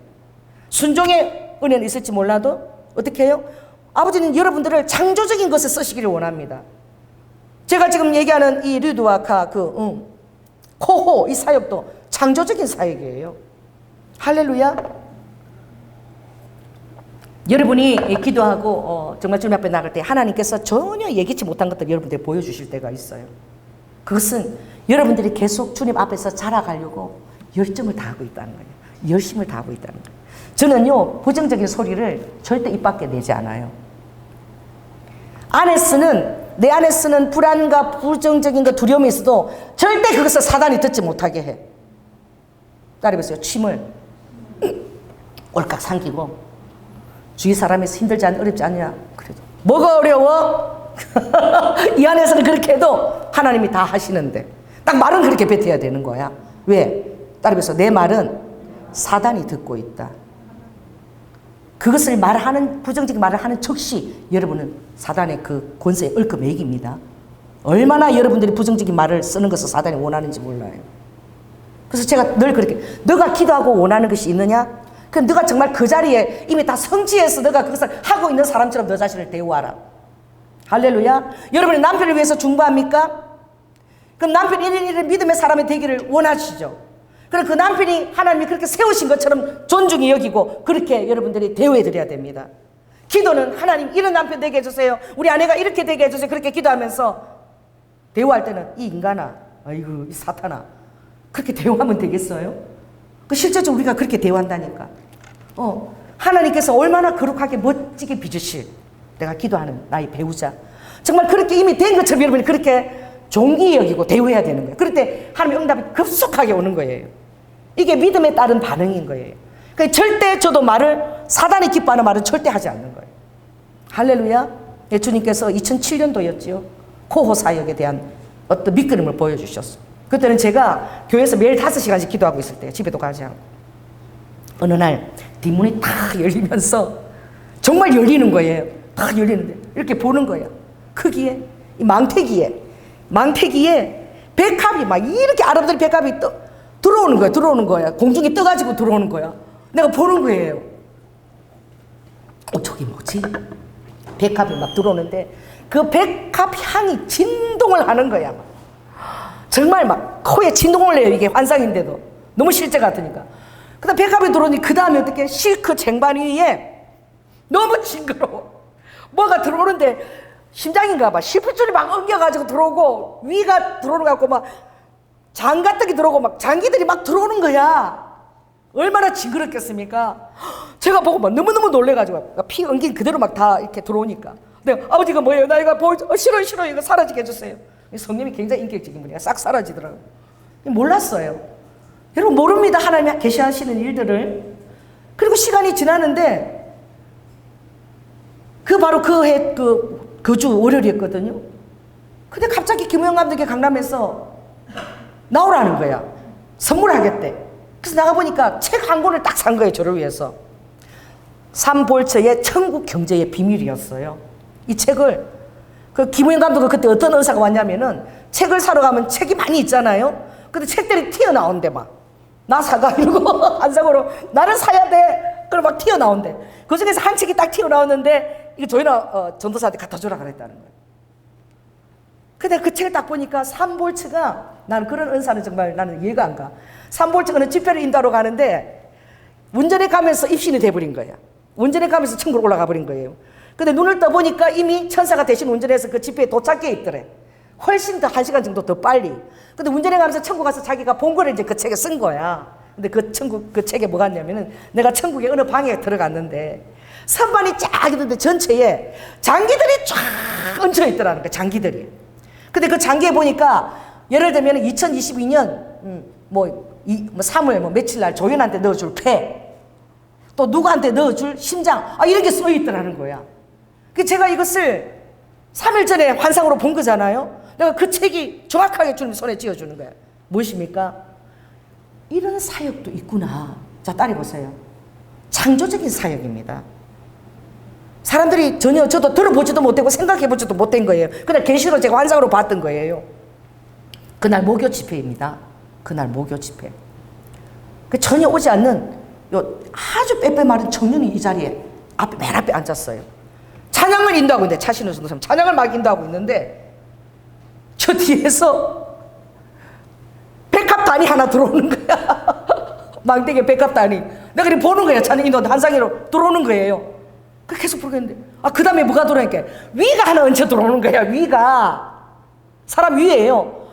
순종의 은혜는 있을지 몰라도 어떻게 해요? 아버지는 여러분들을 창조적인 것에 쓰시기를 원합니다. 제가 지금 얘기하는 이 류드와 카, 코호 이 사역도 창조적인 사역이에요. 할렐루야. 여러분이 기도하고 정말 주님 앞에 나갈 때 하나님께서 전혀 예기치 못한 것들을 여러분들이 보여주실 때가 있어요. 그것은 여러분들이 계속 주님 앞에서 자라가려고 열정을 다하고 있다는 거예요. 열심을 다하고 있다는 거예요. 저는요 부정적인 소리를 절대 입 밖에 내지 않아요. 내 안에 쓰는 불안과 부정적인 것 두려움이 있어도 절대 그것을 사단이 듣지 못하게 해. 따라해보세요. 침을 꼴깍 삼키고 주위 사람에서 힘들지 않냐, 어렵지 않냐. 그래도 뭐가 어려워? 이 안에서는 그렇게 해도 하나님이 다 하시는데 딱 말은 그렇게 뱉어야 되는 거야. 왜? 따라서 내 말은 사단이 듣고 있다. 그것을 말하는, 부정적인 말을 하는 즉시 여러분은 사단의 그 권세에 얽혀매깁니다. 얼마나 여러분들이 부정적인 말을 쓰는 것을 사단이 원하는지 몰라요. 그래서 제가 늘 그렇게, 너가 기도하고 원하는 것이 있느냐? 그럼 너가 정말 그 자리에 이미 다 성취해서 너가 그것을 하고 있는 사람처럼 너 자신을 대우하라. 할렐루야. 여러분이 남편을 위해서 중보합니까? 그럼 남편이 이런 믿음의 사람이 되기를 원하시죠. 그럼 그 남편이 하나님이 그렇게 세우신 것처럼 존중히 여기고 그렇게 여러분들이 대우해 드려야 됩니다. 기도는 하나님 이런 남편 되게 해주세요. 우리 아내가 이렇게 되게 해주세요. 그렇게 기도하면서 대우할 때는 이 인간아, 아이고 이 사탄아, 그렇게 대우하면 되겠어요? 그 실제적으로 우리가 그렇게 대우한다니까. 하나님께서 얼마나 거룩하게 멋지게 빚으실, 내가 기도하는 나의 배우자, 정말 그렇게 이미 된 것처럼 여러분이 그렇게 존귀히 여기고 대우해야 되는 거예요. 그럴 때 하나님의 응답이 급속하게 오는 거예요. 이게 믿음에 따른 반응인 거예요. 그러니까 절대 저도 말을, 사단이 기뻐하는 말은 절대 하지 않는 거예요. 할렐루야. 주님께서 2007년도였지요. 코호 사역에 대한 어떤 밑그림을 보여주셨어요. 그때는 제가 교회에서 매일 5시간씩 기도하고 있을 때 집에도 가지 않고 어느 날 뒷문이 탁 열리면서 정말 열리는 거예요. 탁 열리는데 이렇게 보는 거예요. 크기에, 이 망태기에 백합이 막 이렇게 아름다운 백합이 들어오는 거야. 공중에 떠가지고 들어오는 거야. 내가 보는 거예요. 저기 뭐지? 백합이 막 들어오는데 그 백합 향이 진동을 하는 거야. 정말 막 코에 진동을 내요. 이게 환상인데도 너무 실제 같으니까. 그다음 백합이 들어오니 그 다음에 어떻게 실크 쟁반 위에 너무 징그러워. 뭐가 들어오는데 심장인가 봐. 시풀줄이 막 엉겨가지고 들어오고 위가 들어오는 것 같고 막 장가떡이 들어오고 막 장기들이 막 들어오는 거야. 얼마나 징그럽겠습니까? 제가 보고 막 너무너무 놀래가지고 피 엉긴 그대로 막 다 이렇게 들어오니까. 근데 아버지가 뭐예요? 나 이거 싫어 이거 사라지게 해주세요. 성령이 굉장히 인격적인 분이야. 싹 사라지더라고요. 몰랐어요. 여러분 모릅니다. 하나님이 계시하시는 일들을. 그리고 시간이 지나는데 바로 그 주 월요일이었거든요. 근데 갑자기 김우영 감독이 강남에서 나오라는 거야. 선물하겠대. 그래서 나가보니까 책 한 권을 딱 산 거예요. 저를 위해서. 삼볼처의 천국 경제의 비밀이었어요. 이 책을 그 김우영 감독은 그때 어떤 의사가 왔냐면은 책을 사러 가면 책이 많이 있잖아요. 근데 책들이 튀어나온대 막. 나 사가 이러고 한상으로 나를 사야 돼. 그럼 막 튀어나온대. 그 중에서 한 책이 딱 튀어나오는데 이거 저희는 전도사한테 갖다 주라 그랬다는 거예요. 근데 그 책을 딱 보니까 삼볼츠가, 나는 그런 은사는 정말 나는 이해가 안 가. 삼볼츠가 집회를 인도하러 가는데 운전해 가면서 입신이 돼버린 거야. 운전해 가면서 천국으로 올라가 버린 거예요. 근데 눈을 떠보니까 이미 천사가 대신 운전해서 그 집회에 도착해 있더래. 훨씬 더 1시간 정도 더 빨리. 근데 운전해 가면서 천국 가서 자기가 본 거를 이제 그 책에 쓴 거야. 근데 그 책에 뭐가 있냐면은 내가 천국의 어느 방에 들어갔는데 선반이 쫙 있는데 전체에 장기들이 쫙 얹혀 있더라는 거야. 장기들이. 근데 그 장기에 보니까 예를 들면 2022년 3월 며칠 날 조연한테 넣어줄 폐, 또 누구한테 넣어줄 심장, 이렇게 써 있더라는 거야. 그 제가 이것을 3일 전에 환상으로 본 거잖아요. 내가 그 책이 정확하게 주님 손에 쥐어주는 거야. 무엇입니까? 이런 사역도 있구나. 자, 따라 보세요. 창조적인 사역입니다. 사람들이 전혀 저도 들어보지도 못하고 생각해보지도 못한 거예요. 그냥 계시로 제가 환상으로 봤던 거예요. 그날 목요 집회입니다. 그날 목요 집회. 전혀 오지 않는 아주 빼빼 마른 청년이 이 자리에 맨 앞에 앉았어요. 찬양을 인도하고 있는데, 차신우 선생님 찬양을 막 인도하고 있는데 저 뒤에서 백합단이 하나 들어오는 거야. 망대에 백합단이. 내가 그냥 보는 거야. 찬양 인도 한상으로 들어오는 거예요. 계속 부르겠는데 그 다음에 뭐가 들어오니까 위가 하나 얹혀 들어오는 거야. 위가 사람 위에요.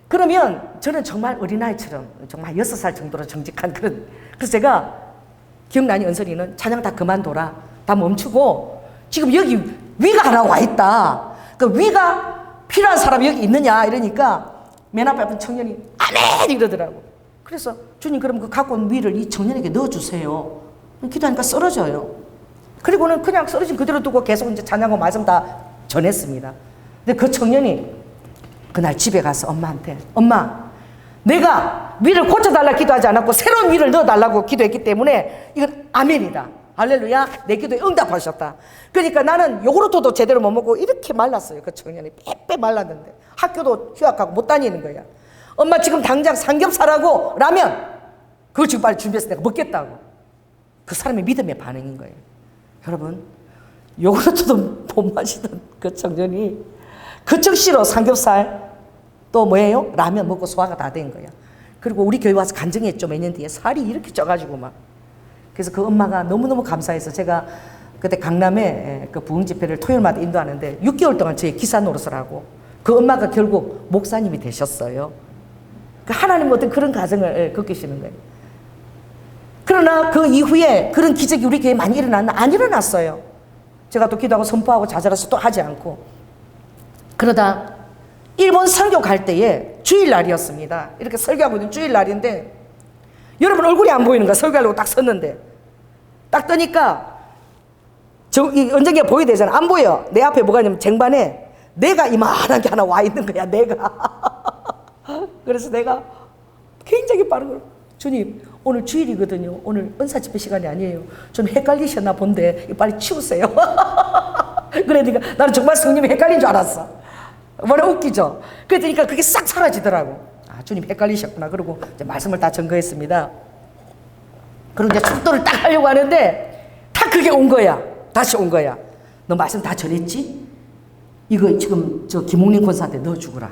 그러면 저는 정말 어린아이처럼 정말 6살 정도로 정직한 그런. 그래서 제가 기억나니 은설이는 찬양 다 그만둬라, 다 멈추고 지금 여기 위가 하나 와 있다. 그 위가 필요한 사람이 여기 있느냐 이러니까 맨 앞에 앞에 청년이 아멘 이러더라고. 그래서 주님 그럼 그 갖고 온 위를 이 청년에게 넣어주세요. 기도하니까 쓰러져요. 그리고는 그냥 쓰러진 그대로 두고 계속 이제 찬양하고 말씀 다 전했습니다. 근데 그 청년이 그날 집에 가서 엄마한테, 엄마, 내가 위를 고쳐달라 기도하지 않았고 새로운 위를 넣어달라고 기도했기 때문에 이건 아멘이다. 할렐루야. 내 기도에 응답하셨다. 그러니까 나는 요구르트도 제대로 못 먹고 이렇게 말랐어요. 그 청년이 빼빼 말랐는데 학교도 휴학하고 못 다니는 거야. 엄마 지금 당장 삼겹살하고 라면 그걸 지금 빨리 준비해서 내가 먹겠다고. 그 사람의 믿음의 반응인 거예요. 여러분, 요구르트도 못 마시던 그 청년이 그 즉시로 삼겹살 또 뭐예요? 라면 먹고 소화가 다 된 거야. 그리고 우리 교회 와서 간증했죠. 몇 년 뒤에 살이 이렇게 쪄가지고 막. 그래서 그 엄마가 너무너무 감사해서 제가 그때 강남에 그 부흥 집회를 토요일마다 인도하는데 6개월 동안 저희 기사 노릇을 하고 그 엄마가 결국 목사님이 되셨어요. 그 하나님 어떤 그런 가정을 겪으시는 거예요. 그러나 그 이후에 그런 기적이 우리 교회에 많이 일어났나? 안 일어났어요. 제가 또 기도하고 선포하고 좌절해서 또 하지 않고. 그러다 일본 설교 갈 때에 주일날이었습니다. 이렇게 설교하고 있는 주일날인데 여러분 얼굴이 안 보이는 거야. 설교하려고 딱 섰는데 딱 뜨니까 이 언젠가 보여야 되잖아. 안 보여. 내 앞에 뭐가 있냐면 쟁반에 내가 이만한 게 하나 와 있는 거야. 내가. 그래서 내가 굉장히 빠른 걸, 주님 오늘 주일이거든요. 오늘 은사 집회 시간이 아니에요. 좀 헷갈리셨나 본데 빨리 치우세요. 그러니까 나는 정말 성님이 헷갈린 줄 알았어. 뭐라 웃기죠. 그러니까 그게 싹 사라지더라고. 아, 주님 헷갈리셨구나. 그러고 이제 말씀을 다 전거했습니다. 그리고 이제 축도를 딱 하려고 하는데 다 그게 온 거야. 다시 온 거야. 너 말씀 다 전했지? 이거 지금 저 김홍림 권사한테 넣어주거라.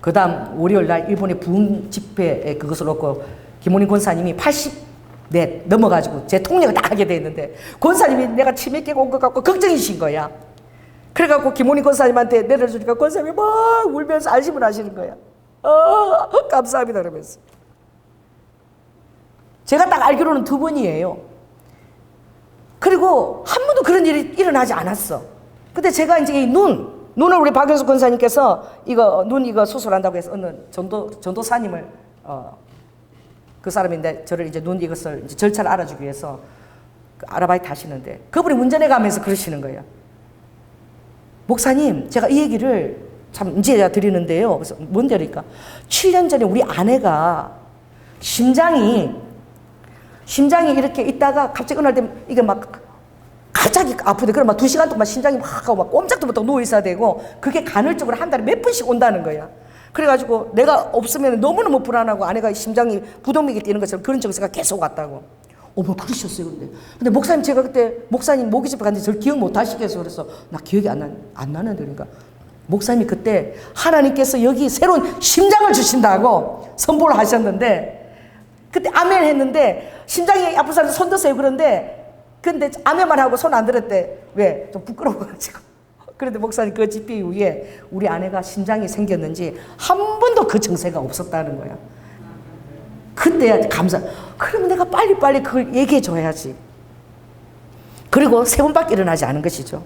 그 다음 월요일날 일본의 부흥 집회에 그것을 놓고 김홍림 권사님이 80대 넘어가지고 제 통역을 다 하게 됐는데 권사님이 내가 치매 깨고 온 것 같고 걱정이신 거야. 그래갖고 김홍림 권사님한테 내려주니까 권사님이 막 울면서 안심을 하시는 거야. 감사합니다 그러면서. 제가 딱 알기로는 2번이에요. 그리고 한 번도 그런 일이 일어나지 않았어. 근데 제가 이제 이 눈을 우리 박영수 권사님께서 이거 눈 이거 수술한다고 해서 어느 전도사님을 그 사람인데 저를 이제 눈 이것을 이제 절차를 알아주기 위해서 그 아르바이트 하시는데 그분이 운전해 가면서 그러시는 거예요. 목사님, 제가 이 얘기를 참 이제야 드리는데요. 그래서 뭔데 그러니까 7년 전에 우리 아내가 심장이 이렇게 있다가 갑자기 어느 날 이게 막 갑자기 아프대. 그럼 막 2시간 동안 심장이 막 하고 막 꼼짝도 못하고 누워 있어야 되고 그게 간헐적으로 한 달에 몇 번씩 온다는 거야. 그래가지고 내가 없으면 너무너무 불안하고 아내가 심장이 부동맥이 뛰는 것처럼 그런 증세가 계속 왔다고. 어머 그러셨어요. 근데 목사님 제가 그때 목사님 모기 집에 갔는데 저를 기억 못 하시겠어. 그래서 나 기억이 안 나는데 그러니까 목사님이 그때 하나님께서 여기 새로운 심장을 주신다고 선포를 하셨는데 그때 아멘 했는데 심장이 아픈 사람 손 드세요 그런데 근데 아멘만 하고 손 안 들었대. 왜? 좀 부끄러워가지고. 그런데 목사님 그 집회 이후에 우리 아내가 심장이 생겼는지 한 번도 그 증세가 없었다는 거야. 그때 감사. 그러면 내가 빨리빨리 그걸 얘기해 줘야지. 그리고 3번밖에 일어나지 않은 것이죠.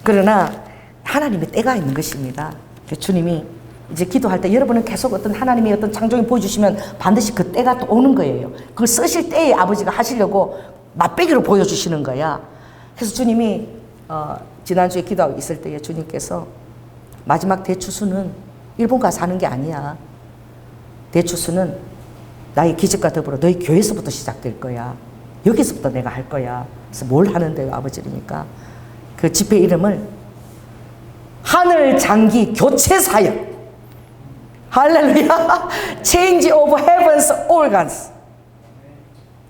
그러나 하나님의 때가 있는 것입니다. 주님이 이제 기도할 때 여러분은 계속 어떤 하나님의 어떤 창조를 보여주시면 반드시 그 때가 또 오는 거예요. 그걸 쓰실 때에 아버지가 하시려고 맛배기로 보여주시는 거야. 그래서 주님이 지난주에 기도하고 있을 때에 주님께서 마지막 대추수는 일본 가서 하는 게 아니야. 대추수는 나의 기적과 더불어 너희 교회에서부터 시작될 거야. 여기서부터 내가 할 거야. 그래서 뭘 하는데요 아버지니까 그 집회 이름을 하늘 장기 교체 사역. 할렐루야. Change of Heaven's Organs.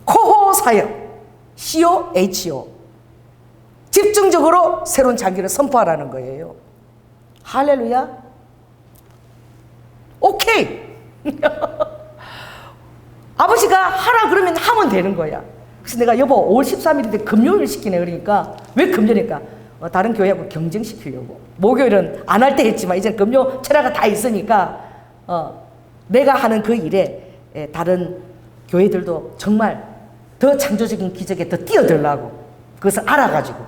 코호 사역. COHO. 집중적으로 새로운 장기를 선포하라는 거예요. 할렐루야. 오케이. 아버지가 하라 그러면 하면 되는 거야. 그래서 내가 여보 5월 13일인데 금요일 시키네. 그러니까 왜 금요일일까? 다른 교회하고 경쟁시키려고. 목요일은 안 할 때 했지만 이제 금요 철야가 다 있으니까 내가 하는 그 일에 다른 교회들도 정말 더 창조적인 기적에 더 뛰어들라고 그것을 알아가지고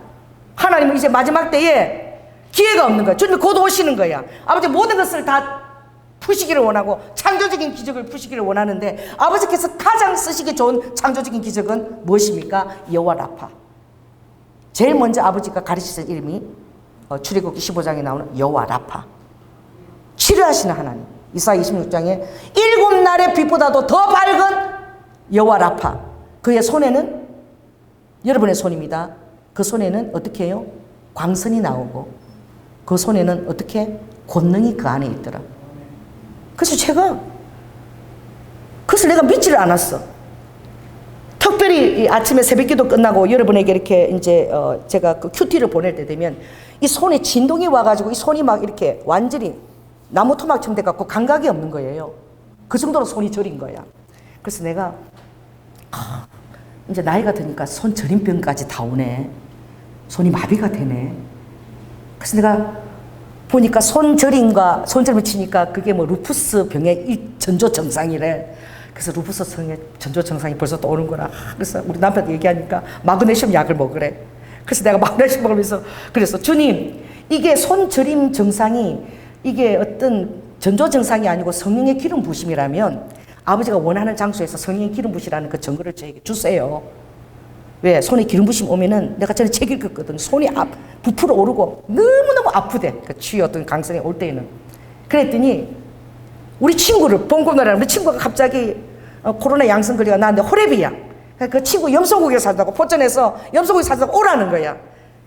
하나님은 이제 마지막 때에 기회가 없는 거야. 주님이 곧 오시는 거야. 아버지 모든 것을 다 푸시기를 원하고 창조적인 기적을 푸시기를 원하는데 아버지께서 가장 쓰시기 좋은 창조적인 기적은 무엇입니까? 여호와 라파. 제일 먼저 아버지가 가르치신 이름이 출애굽기 15장에 나오는 여호와 라파. 치료하시는 하나님. 이사야 26장에 7날의 빛보다도 더 밝은 여호와 라파. 그의 손에는 여러분의 손입니다. 그 손에는 어떻게 해요? 광선이 나오고 그 손에는 어떻게 권능이 그 안에 있더라. 그래서 내가 믿지를 않았어. 특별히 아침에 새벽기도 끝나고 여러분에게 이렇게 이제 제가 그 큐티를 보낼 때 되면 이 손에 진동이 와가지고 이 손이 막 이렇게 완전히 나무 토막처럼 돼갖고 감각이 없는 거예요. 그 정도로 손이 저린 거야. 그래서 내가 이제 나이가 드니까 손 저림병까지 다 오네. 손이 마비가 되네. 그래서 내가 보니까 손저림과 손저림을 치니까 그게 뭐 루푸스 병의 전조 증상이래. 그래서 루푸스 병의 전조 증상이 벌써 또 오는 거라. 그래서 우리 남편한테 얘기하니까 마그네슘 약을 먹으래. 그래서 내가 마그네슘 먹으면서 그래서 주님, 이게 손저림 증상이 이게 어떤 전조 증상이 아니고 성령의 기름 부심이라면 아버지가 원하는 장소에서 성령의 기름 부시라는 그 증거를 저에게 주세요. 왜? 손에 기름 부심 오면은 내가 전에 책 읽었거든. 손이 부풀어 오르고 너무너무 아프대. 그 추위 어떤 강성이 올 때에는. 그랬더니 우리 친구를 봉고나라는 우리 친구가 갑자기 코로나 양성 거리가 나왔는데 호랩이야. 그 친구 염소고기를 사다고 포천에서 염소고기 사다고 오라는 거야.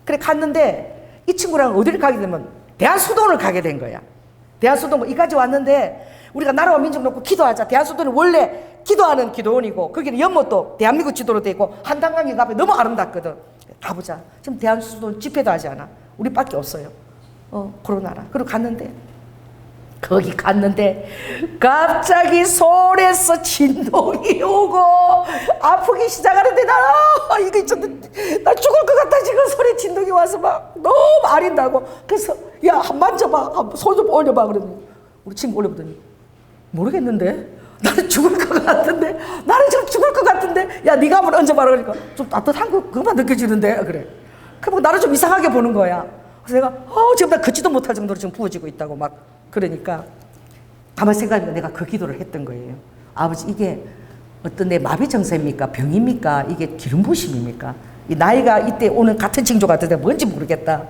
그래 갔는데 이 친구랑 어디를 가게 되면 대한수도원을 가게 된 거야. 대한수도원 이까지 왔는데 우리가 나라와 민족 놓고 기도하자. 대한수도원은 원래 기도하는 기도원이고 거기는 연못도 대한민국 지도로 돼 있고 한강강이 앞에 너무 아름답거든. 가보자. 지금 대한수도원 집회도 하지 않아. 우리밖에 없어요. 코로나라. 그리고 갔는데 거기 갔는데 갑자기 손에서 진동이 오고 아프기 시작하는데 나 죽을 것 같아. 지금 손에 진동이 와서 막 너무 아린다고. 그래서 야 만져봐, 손 좀 올려봐. 그러더니 우리 친구 올려보더니 모르겠는데 나는 죽을 것 같은데, 나는 지금 죽을 것 같은데, 야 네가 한번 얹어봐라. 그러니까 좀 따뜻한 거 그것만 느껴지는데 그래. 그럼 나를 좀 이상하게 보는 거야. 그래서 내가 지금 나 걷지도 못할 정도로 지금 부어지고 있다고 막 그러니까 가만히 생각해보니까 내가 그 기도를 했던 거예요. 아버지, 이게 어떤 내 마비 증세입니까? 병입니까? 이게 기름 부심입니까? 이 나이가 이때 오는 같은 징조 같은데 뭔지 모르겠다.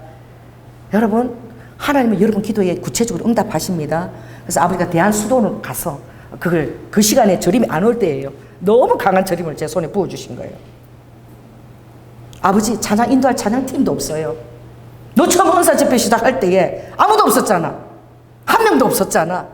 여러분, 하나님은 여러분 기도에 구체적으로 응답하십니다. 그래서 아버지가 대한수도원으로 가서 그 시간에 저림이 안 올 때예요. 너무 강한 저림을 제 손에 부어주신 거예요. 아버지, 찬양 인도할 찬양팀도 없어요. 너 처음 은사 집회 시작할 때에 아무도 없었잖아. 한 명도 없었잖아.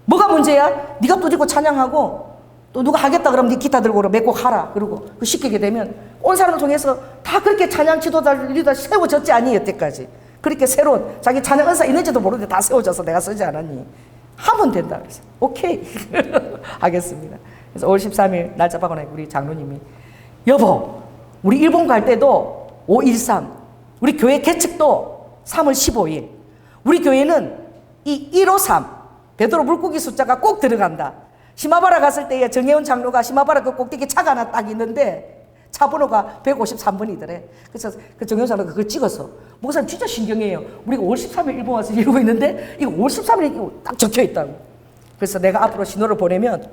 뭐가 문제야? 네가 또 들고 찬양하고 또 누가 하겠다 그러면 네 기타 들고 몇 곡 하라. 그리고 그 시키게 되면 온 사람을 통해서 다 그렇게 찬양 지도자를 리더 세워졌지 않니? 여태까지 그렇게 새로운 자기 찬양 은사 있는지도 모르는데 다 세워져서 내가 쓰지 않았니? 하면 된다. 그래서 오케이 하겠습니다. 그래서 5월 13일 날짜 박아놓고 우리 장로님이 여보, 우리 일본 갈 때도 513 우리 교회 개측도 3월 15일 우리 교회는 이 153 베드로 물고기 숫자가 꼭 들어간다. 시마바라 갔을 때에 정혜원 장로가 시마바라 그 꼭대기 차가 하나 딱 있는데 차 번호가 153번이더래. 그래서 그 정혜원 장로가 그걸 찍어서 목사님 진짜 신경해요. 우리가 5월 13일 일본 와서 이러고 있는데 이거 5월 13일이 딱 적혀 있다고. 그래서 내가 앞으로 신호를 보내면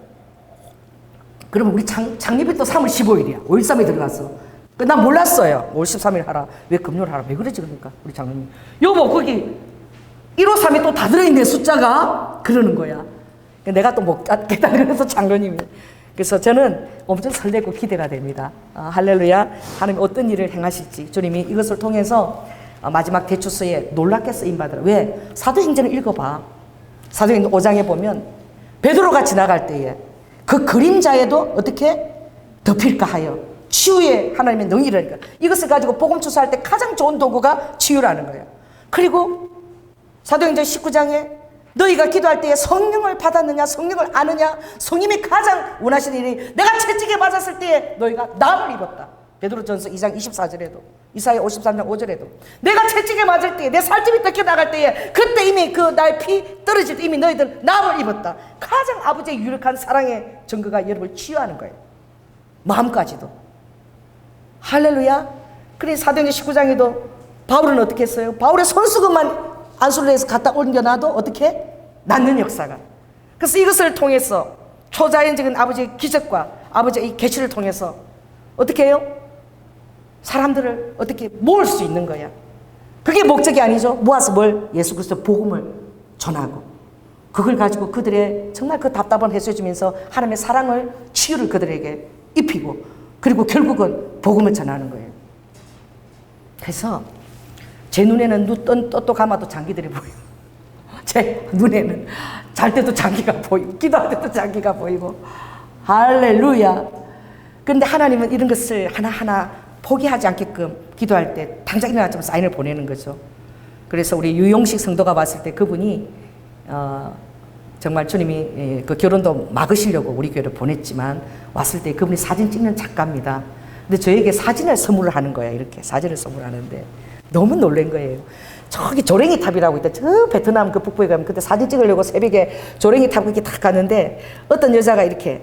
그러면 우리 창립이 또 3월 15일이야. 513에 들어갔어. 난 몰랐어요. 5월 13일 하라. 왜 금요일 하라. 왜 그러지 그러니까 우리 장로님. 여보, 거기 153에 또 다 들어있네 숫자가. 그러는 거야. 내가 또 못 깨달아. 그래서 장로님이. 그래서 저는 엄청 설레고 기대가 됩니다. 할렐루야. 하나님 어떤 일을 행하실지 주님이 이것을 통해서 마지막 대추서에 놀랍게 쓰임받으라. 왜? 사도행전을 읽어봐. 사도행전 5장에 보면 베드로가 지나갈 때에 그 그림자에도 어떻게 덮일까 하여 치유의 하나님의 능이라니까. 이것을 가지고 복음 추수할 때 가장 좋은 도구가 치유라는 거예요. 그리고 사도행전 19장에 너희가 기도할 때에 성령을 받았느냐 성령을 아느냐. 성령이 가장 원하시는 일이 내가 채찍에 맞았을 때에 너희가 나음을 입었다. 베드로전서 2장 24절에도 이사야 53장 5절에도 내가 채찍에 맞을 때에 내 살집이 뜯겨 나갈 때에 그때 이미 그 나의 피 떨어질 때 이미 너희들 나음을 입었다. 가장 아버지의 유력한 사랑의 증거가 여러분을 치유하는 거예요. 마음까지도. 할렐루야. 그래 사도행전 19장에도 바울은 어떻게 했어요? 바울의 손수건만 안술로에서 갖다 옮겨놔도 어떻게? 낳는 역사가. 그래서 이것을 통해서 초자연적인 아버지의 기적과 아버지의 계시를 통해서 어떻게 해요? 사람들을 어떻게 모을 수 있는 거야. 그게 목적이 아니죠. 모아서 뭘? 예수 그리스도 복음을 전하고 그걸 가지고 그들의 정말 그 답답함을 해소해주면서 하나님의 사랑을 치유를 그들에게 입히고 그리고 결국은 복음을 전하는 거예요. 그래서 제 눈에는 눈 또 감아도 장기들이 보여요. 제 눈에는 잘 때도 장기가 보이고 기도할 때도 장기가 보이고 할렐루야. 그런데 하나님은 이런 것을 하나하나 포기하지 않게끔 기도할 때 당장 일어나자면 사인을 보내는 거죠. 그래서 우리 유용식 성도가 봤을 때 그분이 정말 주님이 그 결혼도 막으시려고 우리 교회를 보냈지만 왔을 때 그분이 사진 찍는 작가입니다. 근데 저에게 사진을 선물을 하는 거야. 이렇게 사진을 선물하는데 너무 놀란 거예요. 저기 조랭이 탑이라고 있다. 저 베트남 그 북부에 가면 그때 사진 찍으려고 새벽에 조랭이 탑 이렇게 딱 갔는데 어떤 여자가 이렇게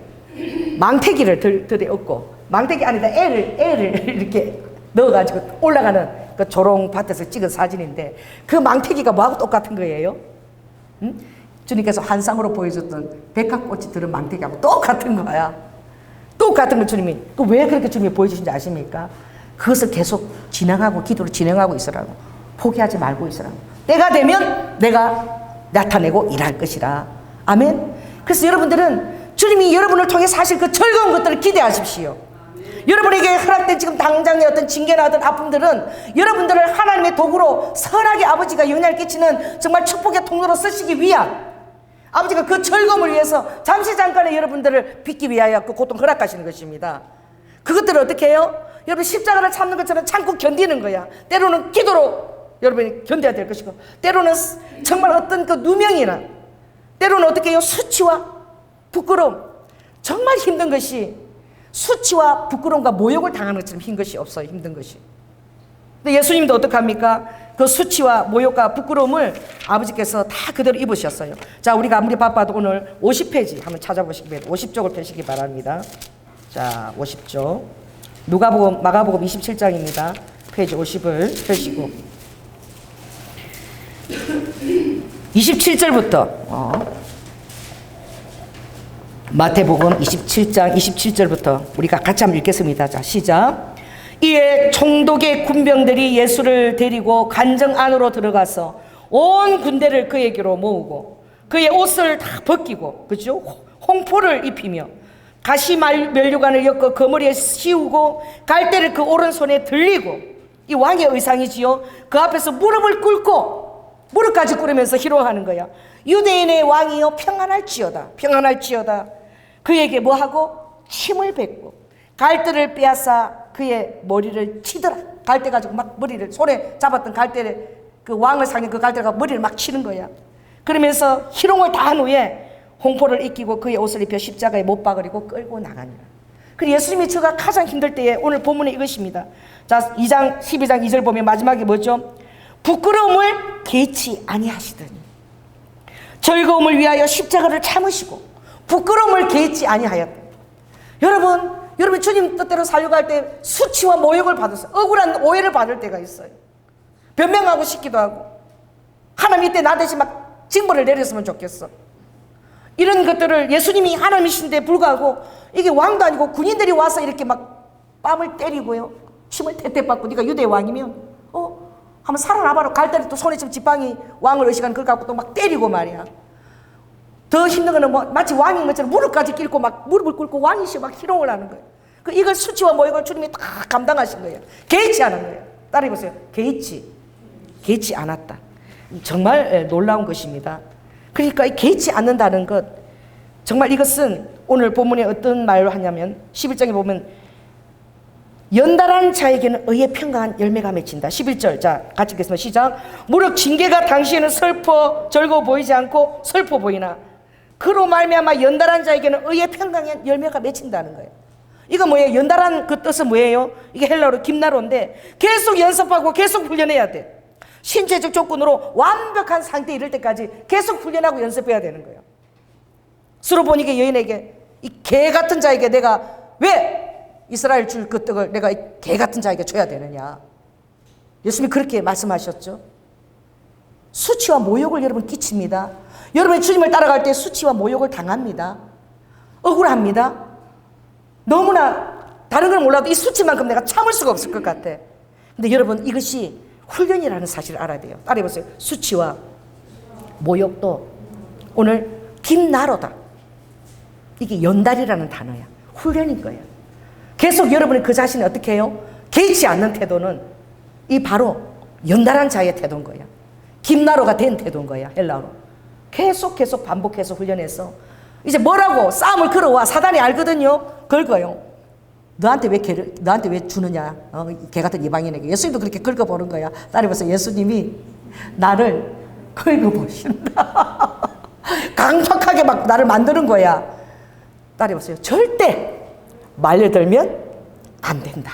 망태기를 들여엎고 망태기 안에다 애를 이렇게 넣어가지고 올라가는 그 조롱밭에서 찍은 사진인데 그 망태기가 뭐하고 똑같은 거예요? 응? 주님께서 환상으로 보여줬던 백합꽃이 들은 망태기하고 똑같은 거야. 똑같은 걸 주님이. 왜 그렇게 주님이 보여주신지 아십니까? 그것을 계속 진행하고 기도를 진행하고 있으라고. 포기하지 말고 있으라고. 때가 되면 내가 나타내고 일할 것이라. 아멘. 그래서 여러분들은 주님이 여러분을 통해 사실 그 즐거운 것들을 기대하십시오. 여러분에게 허락된 지금 당장의 어떤 징계나 어떤 아픔들은 여러분들을 하나님의 도구로 선하게 아버지가 영향을 끼치는 정말 축복의 통로로 쓰시기 위한 아버지가 그 즐거움을 위해서 잠시 잠깐의 여러분들을 빚기 위하여 그 고통 허락하시는 것입니다. 그것들을 어떻게 해요? 여러분 십자가를 참는 것처럼 참고 견디는 거야. 때로는 기도로 여러분이 견뎌야 될 것이고 때로는 정말 어떤 그 누명이나 때로는 어떻게 해요? 수치와 부끄러움. 정말 힘든 것이 수치와 부끄러움과 모욕을 당하는 것처럼 힘든 것이 없어요. 힘든 것이. 근데 예수님도 어떡합니까? 그 수치와 모욕과 부끄러움을 아버지께서 다 그대로 입으셨어요. 자, 우리가 아무리 바빠도 오늘 50페이지 한번 찾아보시기 바랍니다. 50쪽을 펴시기 바랍니다. 자, 50쪽. 누가복음, 마가복음 27장입니다. 페이지 50을 펴시고 27절부터 마태복음 27장 27절부터 우리가 같이 한번 읽겠습니다. 자, 시작. 이에 총독의 군병들이 예수를 데리고 관정 안으로 들어가서 온 군대를 그에게로 모으고 그의 옷을 다 벗기고, 그죠? 홍포를 입히며 가시 면류관을 엮어 그 머리에 씌우고 갈대를 그 오른손에 들리고, 이 왕의 의상이지요. 그 앞에서 무릎을 꿇고 무릎까지 꿇으면서 희롱하는 거야. 유대인의 왕이여 평안할지어다, 평안할지어다. 그에게 뭐하고? 침을 뱉고 갈대를 빼앗아 그의 머리를 치더라. 갈대 가지고 막 머리를, 손에 잡았던 갈대를, 그 왕을 상인 그 갈대가 머리를 막 치는 거야. 그러면서 희롱을 다 한 후에 홍포를 입히고 그의 옷을 입혀 십자가에 못 박으리고 끌고 나가니라. 그리고 예수님이 저가 가장 힘들 때에 오늘 본문에 이것입니다. 자, 2장 12장 2절 보면 마지막에 뭐죠? 부끄러움을 개치 아니하시더니 즐거움을 위하여 십자가를 참으시고 부끄러움을 개치 아니하였다. 여러분 주님 뜻대로 살려고 할 때 수치와 모욕을 받았어요. 억울한 오해를 받을 때가 있어요. 변명하고 싶기도 하고, 하나님 이때 나 대신 막 징벌을 내렸으면 좋겠어. 이런 것들을 예수님이 하나님이신데 불구하고 이게 왕도 아니고 군인들이 와서 이렇게 막 뺨을 때리고요, 침을 태태 받고, 네가 유대 왕이면 한번 살아나봐라. 갈대를 또 손에 지금 지팡이 왕을 의식하는 그걸 갖고 또 막 때리고 말이야. 더 힘든 거는 뭐 마치 왕인 것처럼 무릎까지 꿇고 막 무릎을 꿇고 왕이시 막 희롱을 하는 거예요. 이걸 수치와 모욕을 주님이 다 감당하신 거예요. 개의치 않은 거예요. 따라해보세요. 개의치 않았다. 정말 놀라운 것입니다. 그러니까 이 개의치 않는다는 것, 정말 이것은 오늘 본문에 어떤 말로 하냐면 11장에 보면 연달한 자에게는 의의 평강한 열매가 맺힌다. 11절, 자 같이 읽겠습니다. 시작. 무릇 징계가 당시에는 즐거워 보이지 않고 슬퍼 보이나 그로 말미암아 연달한 자에게는 의의 평강한 열매가 맺힌다는 거예요. 이거 뭐예요? 연달한 그 뜻은 뭐예요? 이게 헬라어로 김나로인데 계속 연습하고 계속 훈련해야 돼. 신체적 조건으로 완벽한 상태에 이를 때까지 계속 훈련하고 연습해야 되는 거예요. 수로보니게 여인에게 이 개 같은 자에게 내가 왜 이스라엘 줄 그 떡을 내가 이 개 같은 자에게 줘야 되느냐. 예수님이 그렇게 말씀하셨죠. 수치와 모욕을 여러분 끼칩니다. 여러분이 주님을 따라갈 때 수치와 모욕을 당합니다. 억울합니다. 너무나 다른 걸 몰라도 이 수치만큼 내가 참을 수가 없을 것 같아. 근데 여러분, 이것이 훈련이라는 사실을 알아야 돼요. 따라해보세요. 수치와 모욕도 오늘 김나로다. 이게 연달이라는 단어야. 훈련인 거야. 계속 여러분이 그 자신이 어떻게 해요? 개의치 않는 태도는 이 바로 연달한 자의 태도인 거야. 김나로가 된 태도인 거야. 헬라어로. 계속 반복해서 훈련해서 이제 뭐라고 싸움을 걸어와. 사단이 알거든요. 긁어요. 너한테 왜 주느냐? 개 같은 이방인에게. 예수님도 그렇게 긁어보는 거야. 따라해보세요. 예수님이 나를 긁어보신다. 강팍하게 막 나를 만드는 거야. 따라해보세요. 절대 말려들면 안 된다.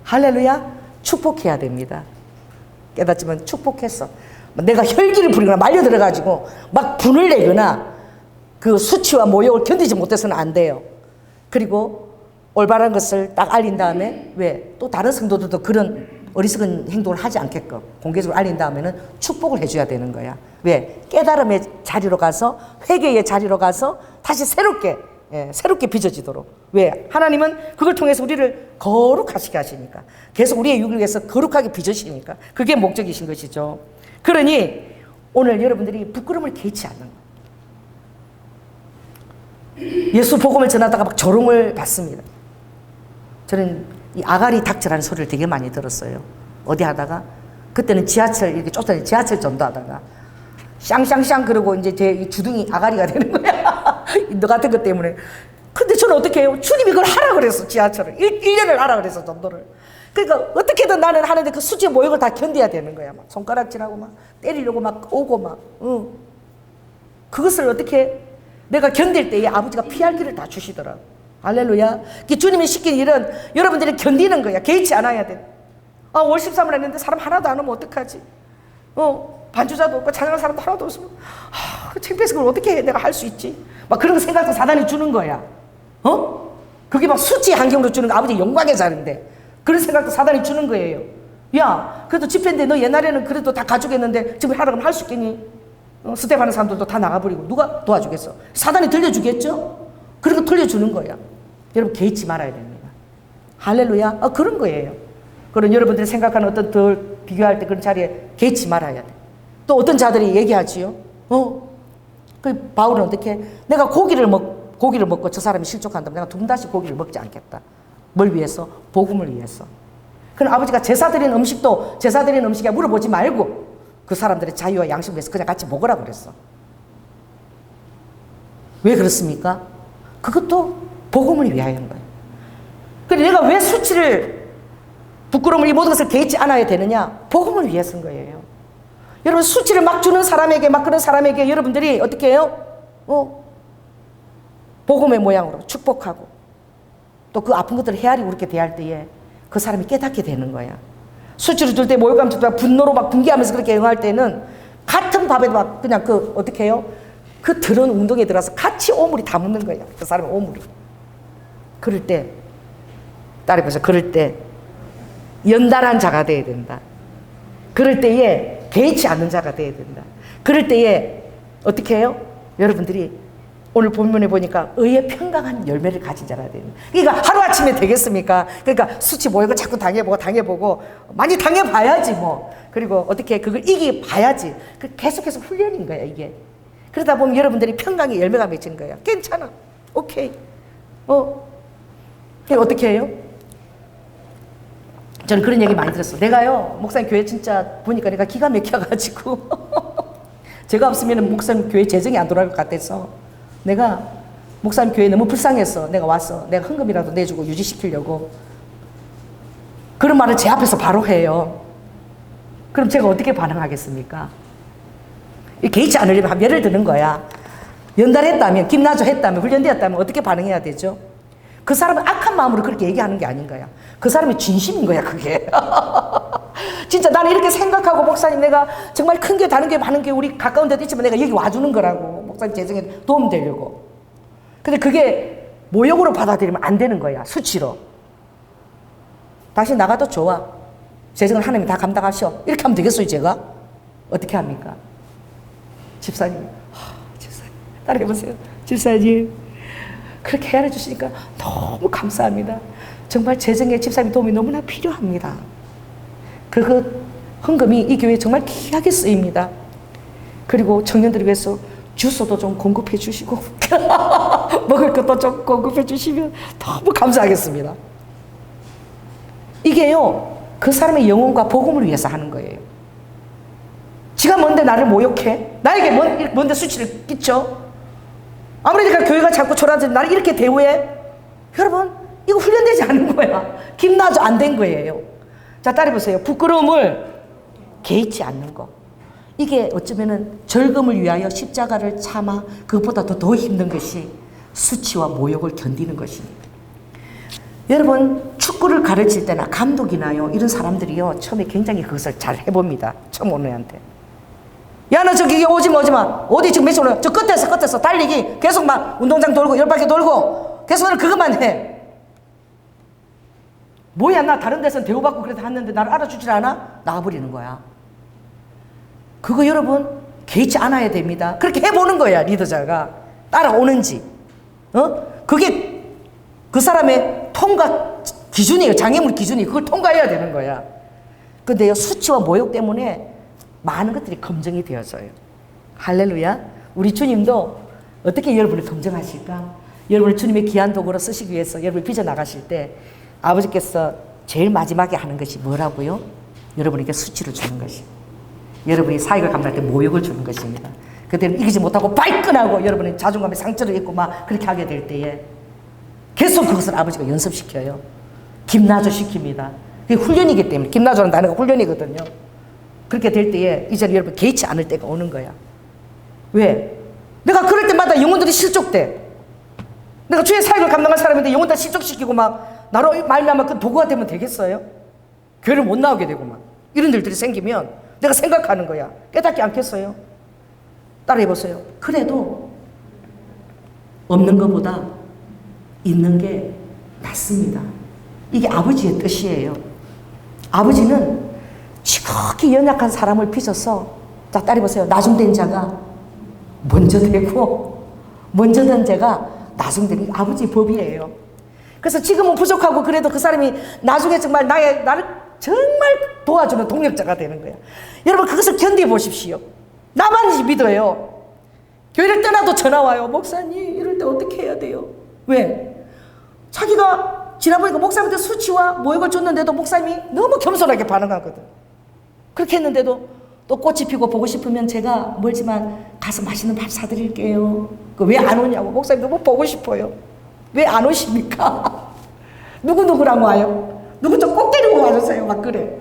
할렐루야. 축복해야 됩니다. 깨닫지만 축복했어. 내가 혈기를 부리거나 말려들어가지고 막 분을 내거나 그 수치와 모욕을 견디지 못해서는 안 돼요. 그리고 올바른 것을 딱 알린 다음에 왜? 또 다른 성도들도 그런 어리석은 행동을 하지 않게끔 공개적으로 알린 다음에는 축복을 해줘야 되는 거야. 왜? 깨달음의 자리로 가서, 회개의 자리로 가서 다시 새롭게 빚어지도록. 왜? 하나님은 그걸 통해서 우리를 거룩하시게 하시니까. 계속 우리의 육을 위해서 거룩하게 빚으시니까. 그게 목적이신 것이죠. 그러니 오늘 여러분들이 부끄러움을 개의치 않는 거예요. 예수 복음을 전하다가 막 조롱을 받습니다. 저는 이 아가리 닥쳐라는 소리를 되게 많이 들었어요. 어디 하다가 그때는 지하철 이렇게 쫓아다니 지하철 전도하다가 샹샹샹 그러고 이제 제 주둥이 아가리가 되는 거야. 너 같은 것 때문에. 근데 저는 어떻게 해요? 주님이 그걸 하라 그랬어. 지하철을 1년을 하라 그랬어. 전도를. 그러니까 어떻게든 나는 하는데 그 수치 모욕을 다 견뎌야 되는 거야. 막 손가락질하고 막 때리려고 막 오고 막. 그것을 어떻게 내가 견딜 때에 아버지가 피할 길을 다 주시더라. 할렐루야. 주님이 시킨 일은 여러분들이 견디는 거야. 개의치 않아야 돼. 월 13을 했는데 사람 하나도 안 오면 어떡하지? 반주자도 없고 찬양하는 사람도 하나도 없으면 창피해서 그걸 어떻게 해? 내가 할 수 있지? 막 그런 생각도 사단이 주는 거야. 그게 막 수치 환경으로 주는 거. 아버지 영광의 자리인데 그런 생각도 사단이 주는 거예요. 야, 그래도 집회인데 너 옛날에는 그래도 다 가져겠는데 지금 하라 그러면 할 수 있겠니? 스텝하는 사람들도 다 나가버리고 누가 도와주겠어? 사단이 들려주겠죠? 그리고 들려주는 거야. 여러분 개의치 말아야 됩니다. 할렐루야. 그런 거예요. 그런 여러분들이 생각하는 어떤 덜 비교할 때 그런 자리에 개의치 말아야 돼. 또 어떤 자들이 얘기하지요. 그 바울은 어떻게? 내가 고기를 먹고 저 사람이 실족한다면 내가 두분다시 고기를 먹지 않겠다. 뭘 위해서? 복음을 위해서. 그럼 아버지가 제사 드린 음식에 물어보지 말고 그 사람들의 자유와 양심을 위해서 그냥 같이 먹으라 그랬어. 왜 그렇습니까? 그것도 복음을 위하여인 거예요. 그래 내가 왜 수치를, 부끄러움을, 이 모든 것을 개의치 않아야 되느냐? 복음을 위해서인 거예요. 여러분 수치를 막 주는 사람에게, 막 그런 사람에게 여러분들이 어떻게 해요? 복음의 모양으로 축복하고 또 그 아픈 것들을 헤아리고 그렇게 대할 때에 그 사람이 깨닫게 되는 거야. 수치를 줄 때 모욕감 줄 때 분노로 막 분개하면서 그렇게 응할 때는 같은 밥에 막 그냥 어떻게 해요? 그 더러운 운동에 들어가서 같이 오물이 다 묻는 거야. 그 사람의 오물이. 그럴 때, 따라해보세요. 그럴 때 연달한 자가 돼야 된다. 그럴 때에 개의치 않는 자가 돼야 된다. 그럴 때에 어떻게 해요? 여러분들이 오늘 본문에 보니까 의의 평강한 열매를 가진 자라 돼야 된다. 그러니까 하루아침에 되겠습니까? 그러니까 수치 모욕을 자꾸 당해보고 많이 당해봐야지 뭐. 그리고 어떻게 그걸 이겨봐야지. 계속해서 훈련인 거야 이게. 그러다 보면 여러분들이 평강의 열매가 맺히는 거야. 괜찮아. 오케이. 어떻게 해요? 저는 그런 얘기 많이 들었어. 내가요, 목사님 교회 진짜 보니까 내가 기가 막혀가지고 제가 없으면 목사님 교회 재정이 안 돌아갈 것 같아서 내가 목사님 교회 너무 불쌍해서 내가 와서 내가 헌금이라도 내주고 유지시키려고 그런 말을 제 앞에서 바로 해요. 그럼 제가 어떻게 반응하겠습니까? 개의치 않으려면 예를 드는 거야. 연달했다면, 김나조 했다면, 훈련되었다면 어떻게 반응해야 되죠? 그 사람은 악한 마음으로 그렇게 얘기하는 게 아닌 거야. 그 사람이 진심인 거야, 그게. 진짜 나는 이렇게 생각하고, 목사님, 내가 정말 큰 게, 다른 게, 많은 게 우리 가까운 데도 있지만 내가 여기 와주는 거라고. 목사님 재정에 도움되려고. 근데 그게 모욕으로 받아들이면 안 되는 거야, 수치로. 당신 나가도 좋아. 재정을 하나님이 다 감당하셔. 이렇게 하면 되겠어요, 제가? 어떻게 합니까? 집사님, 집사님, 따라해보세요. 집사님, 그렇게 헤아려 주시니까 너무 감사합니다. 정말 재정에 집사님 도움이 너무나 필요합니다. 그 헌금이 이 교회에 정말 귀하게 쓰입니다. 그리고 청년들을 위해서 주소도 좀 공급해 주시고 먹을 것도 좀 공급해 주시면 너무 감사하겠습니다. 이게요, 그 사람의 영혼과 복음을 위해서 하는 거예요. 지가 뭔데 나를 모욕해? 나에게 뭔데 수치를 끼쳐? 아무래도 교회가 자꾸 초라해서 나를 이렇게 대우해? 여러분, 이거 훈련되지 않은 거야. 김나죠 안 된 거예요. 자, 따라해보세요. 부끄러움을 개의치 않는 거. 이게 어쩌면은 절금을 위하여 십자가를 참아 그것보다 더 힘든 것이 수치와 모욕을 견디는 것입니다. 여러분, 축구를 가르칠 때나 감독이나요, 이런 사람들이요, 처음에 굉장히 그것을 잘 해봅니다. 처음 오는 애한테. 야, 너 저기 오지 마. 어디 지금 몇 시 오냐? 저 끝에서 달리기. 계속 막 운동장 돌고, 10바퀴 돌고. 계속 너는 그것만 해. 뭐야, 나 다른 데서는 대우받고 그래도 하는데 나를 알아주질 않아? 나가버리는 거야. 그거 여러분, 개의치 않아야 됩니다. 그렇게 해보는 거야, 리더자가. 따라오는지. 그게 그 사람의 통과 기준이에요. 장애물 기준이. 그걸 통과해야 되는 거야. 근데요, 수치와 모욕 때문에 많은 것들이 검증이 되어져요. 할렐루야. 우리 주님도 어떻게 여러분을 검증하실까? 여러분을 주님의 귀한 도구로 쓰시기 위해서 여러분을 빚어나가실 때 아버지께서 제일 마지막에 하는 것이 뭐라고요? 여러분에게 수치를 주는 것이. 여러분이 사역을 감당할 때 모욕을 주는 것입니다. 그때는 이기지 못하고 발끈하고 여러분의 자존감에 상처를 입고 막 그렇게 하게 될 때에 계속 그것을 아버지가 연습시켜요. 김나조 시킵니다. 그게 훈련이기 때문에. 김나조라는 단어가 훈련이거든요. 그렇게 될 때에 이제 여러분 개의치 않을 때가 오는 거야. 왜? 내가 그럴 때마다 영혼들이 실족돼. 내가 주의 사역을 감당할 사람인데 영혼 다 실족시키고 막 나로 말미암아 그 도구가 되면 되겠어요? 교회를 못 나오게 되고 막 이런 일들이 생기면 내가 생각하는 거야. 깨닫지 않겠어요? 따라해보세요. 그래도 없는 것보다 있는 게 낫습니다. 이게 아버지의 뜻이에요. 아버지는 지극히 연약한 사람을 빚어서, 자, 따라해보세요. 나중된 자가 먼저 되고 먼저 된 자가 나중되는 게 아버지의 법이에요. 그래서 지금은 부족하고 그래도 그 사람이 나중에 정말 나를 정말 도와주는 동력자가 되는 거야. 여러분, 그것을 견뎌보십시오. 나만 믿어요. 교회를 떠나도 전화 와요. 목사님, 이럴 때 어떻게 해야 돼요? 왜? 자기가 지나보니까 목사님한테 수치와 모욕을 줬는데도 목사님이 너무 겸손하게 반응하거든. 그렇게 했는데도 또 꽃이 피고 보고 싶으면 제가 멀지만 가서 맛있는 밥 사드릴게요. 왜 안 오냐고. 목사님 너무 보고 싶어요. 왜 안 오십니까? 누구랑 와요? 누구 좀 꼭 데리고 와주세요. 막 그래.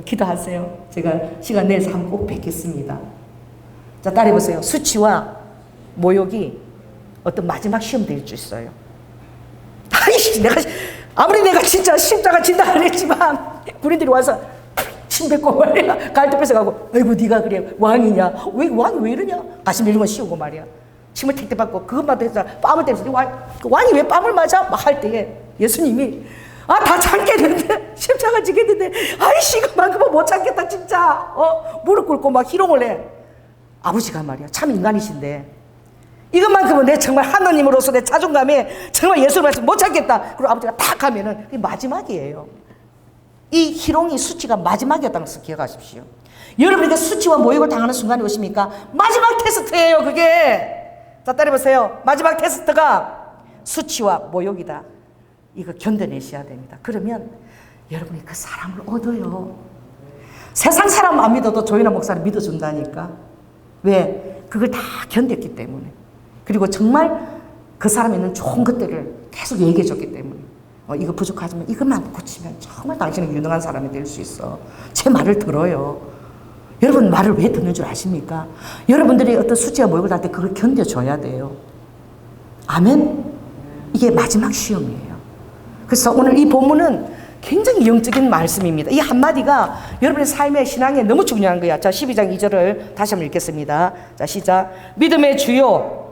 기도하세요. 제가 시간 내서 한번 꼭 뵙겠습니다. 자, 따라해보세요. 수치와 모욕이 어떤 마지막 시험 될 수 있어요. 아무리 내가 진짜 십자가 진단을 했지만 군인들이 와서 침 뱉고 말이야. 갈대 뺏어가고, 아이고 네가 그래 왕이냐? 왕이 왜 이러냐? 가슴 이런 거 씌우고 말이야. 침을 택대 받고 그것만 해서 뺨을 때면서 왕이 왜 뺨을 맞아? 막 할 때에 예수님이 다 참겠는데 십자가 지겠는데 아이씨 그만큼은 못 참겠다 진짜. 무릎 꿇고 막 희롱을 해. 아버지가 말이야 참 인간이신데 이것만큼은 내 정말 하나님으로서 내 자존감에 정말 예수를 말씀 못 참겠다. 그리고 아버지가 탁 하면은 그게 마지막이에요. 이 희롱이 수치가 마지막이었다는 것을 기억하십시오. 여러분에게 수치와 모욕을 당하는 순간이 오십니까? 마지막 테스트예요 그게. 자, 따라해보세요. 마지막 테스트가 수치와 모욕이다. 이거 견뎌내셔야 됩니다. 그러면 여러분이 그 사람을 얻어요. 세상 사람 안 믿어도 조인아 목사를 믿어준다니까. 왜? 그걸 다 견뎠기 때문에. 그리고 정말 그 사람에 있는 좋은 것들을 계속 얘기해줬기 때문에. 이거 부족하지만 이것만 고치면 정말 당신은 유능한 사람이 될 수 있어. 제 말을 들어요. 여러분 말을 왜 듣는 줄 아십니까? 여러분들이 어떤 수치와 모욕을 할 때 그걸 견뎌줘야 돼요. 아멘? 이게 마지막 시험이에요. 그래서 오늘 이 본문은 굉장히 영적인 말씀입니다. 이 한마디가 여러분의 삶의 신앙에 너무 중요한 거야. 자, 12장 2절을 다시 한번 읽겠습니다. 자, 시작. 믿음의 주요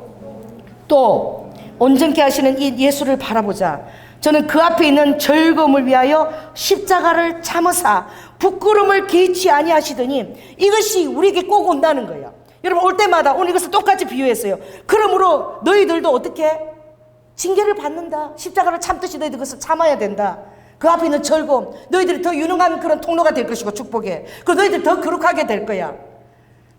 또 온전케 하시는 이 예수를 바라보자. 저는 그 앞에 있는 절검을 위하여 십자가를 참으사 부끄러움을 개의치 아니하시더니 이것이 우리에게 꼭 온다는 거야. 여러분 올 때마다 오늘 이것을 똑같이 비유했어요. 그러므로 너희들도 어떻게 징계를 받는다. 십자가를 참듯이 너희들 그것을 참아야 된다. 그 앞에 있는 즐거움, 너희들이 더 유능한 그런 통로가 될 것이고 축복에, 그리고 너희들이 더 거룩하게 될 거야.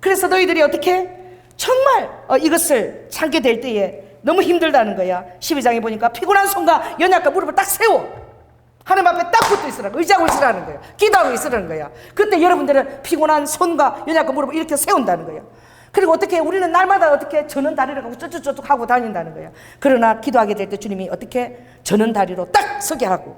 그래서 너희들이 어떻게 정말 이것을 참게 될 때에 너무 힘들다는 거야. 12장에 보니까 피곤한 손과 연약한 무릎을 딱 세워 하나님 앞에 딱 붙어 있으라고, 의지하고 있으라는 거야. 기도하고 있으라는 거야. 그때 여러분들은 피곤한 손과 연약한 무릎을 이렇게 세운다는 거야. 그리고 어떻게 우리는 날마다 어떻게 저는 다리를 가고 쩌쭉쩌쭉 하고 다닌다는 거야. 그러나 기도하게 될 때 주님이 어떻게 저는 다리로 딱 서게 하고,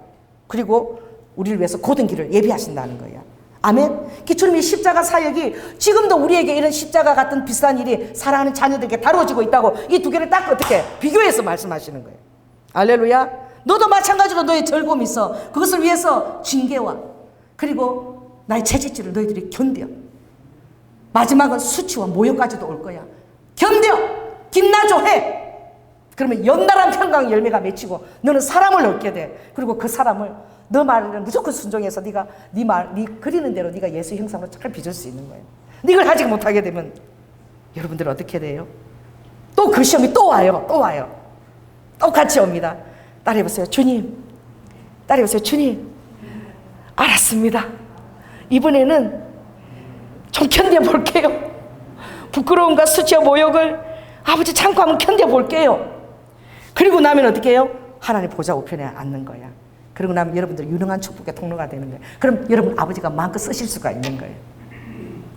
그리고 우리를 위해서 고든 길을 예비하신다는 거야. 아멘. 주님의 십자가 사역이 지금도 우리에게 이런 십자가 같은 비싼 일이 사랑하는 자녀들에게 다루어지고 있다고 이 두 개를 딱 어떻게 비교해서 말씀하시는 거예요. 할렐루야. 너도 마찬가지로 너의 즐거움이 있어. 그것을 위해서 징계와 그리고 나의 채찍질을 너희들이 견뎌. 마지막은 수치와 모욕까지도 올 거야. 견뎌. 김나조 해. 그러면 연달아 평강 열매가 맺히고 너는 사람을 얻게 돼. 그리고 그 사람을 너 말을 무조건 순종해서 네가 네 그리는 대로 네가 예수 형상으로 잘 빚을 수 있는 거예요. 이걸 하지 못하게 되면 여러분들은 어떻게 돼요? 또 그 시험이 또 와요. 또 와요. 똑같이 옵니다. 따라해보세요. 주님. 따라해보세요. 주님. 알았습니다. 이번에는 좀 견뎌볼게요. 부끄러움과 수치와 모욕을 아버지 참고 한번 견뎌볼게요. 그리고 나면 어떻게 해요? 하나님 보좌 우편에 앉는 거야. 그리고 나면 여러분들 유능한 축복의 통로가 되는 거예요. 그럼 여러분 아버지가 마음껏 쓰실 수가 있는 거예요.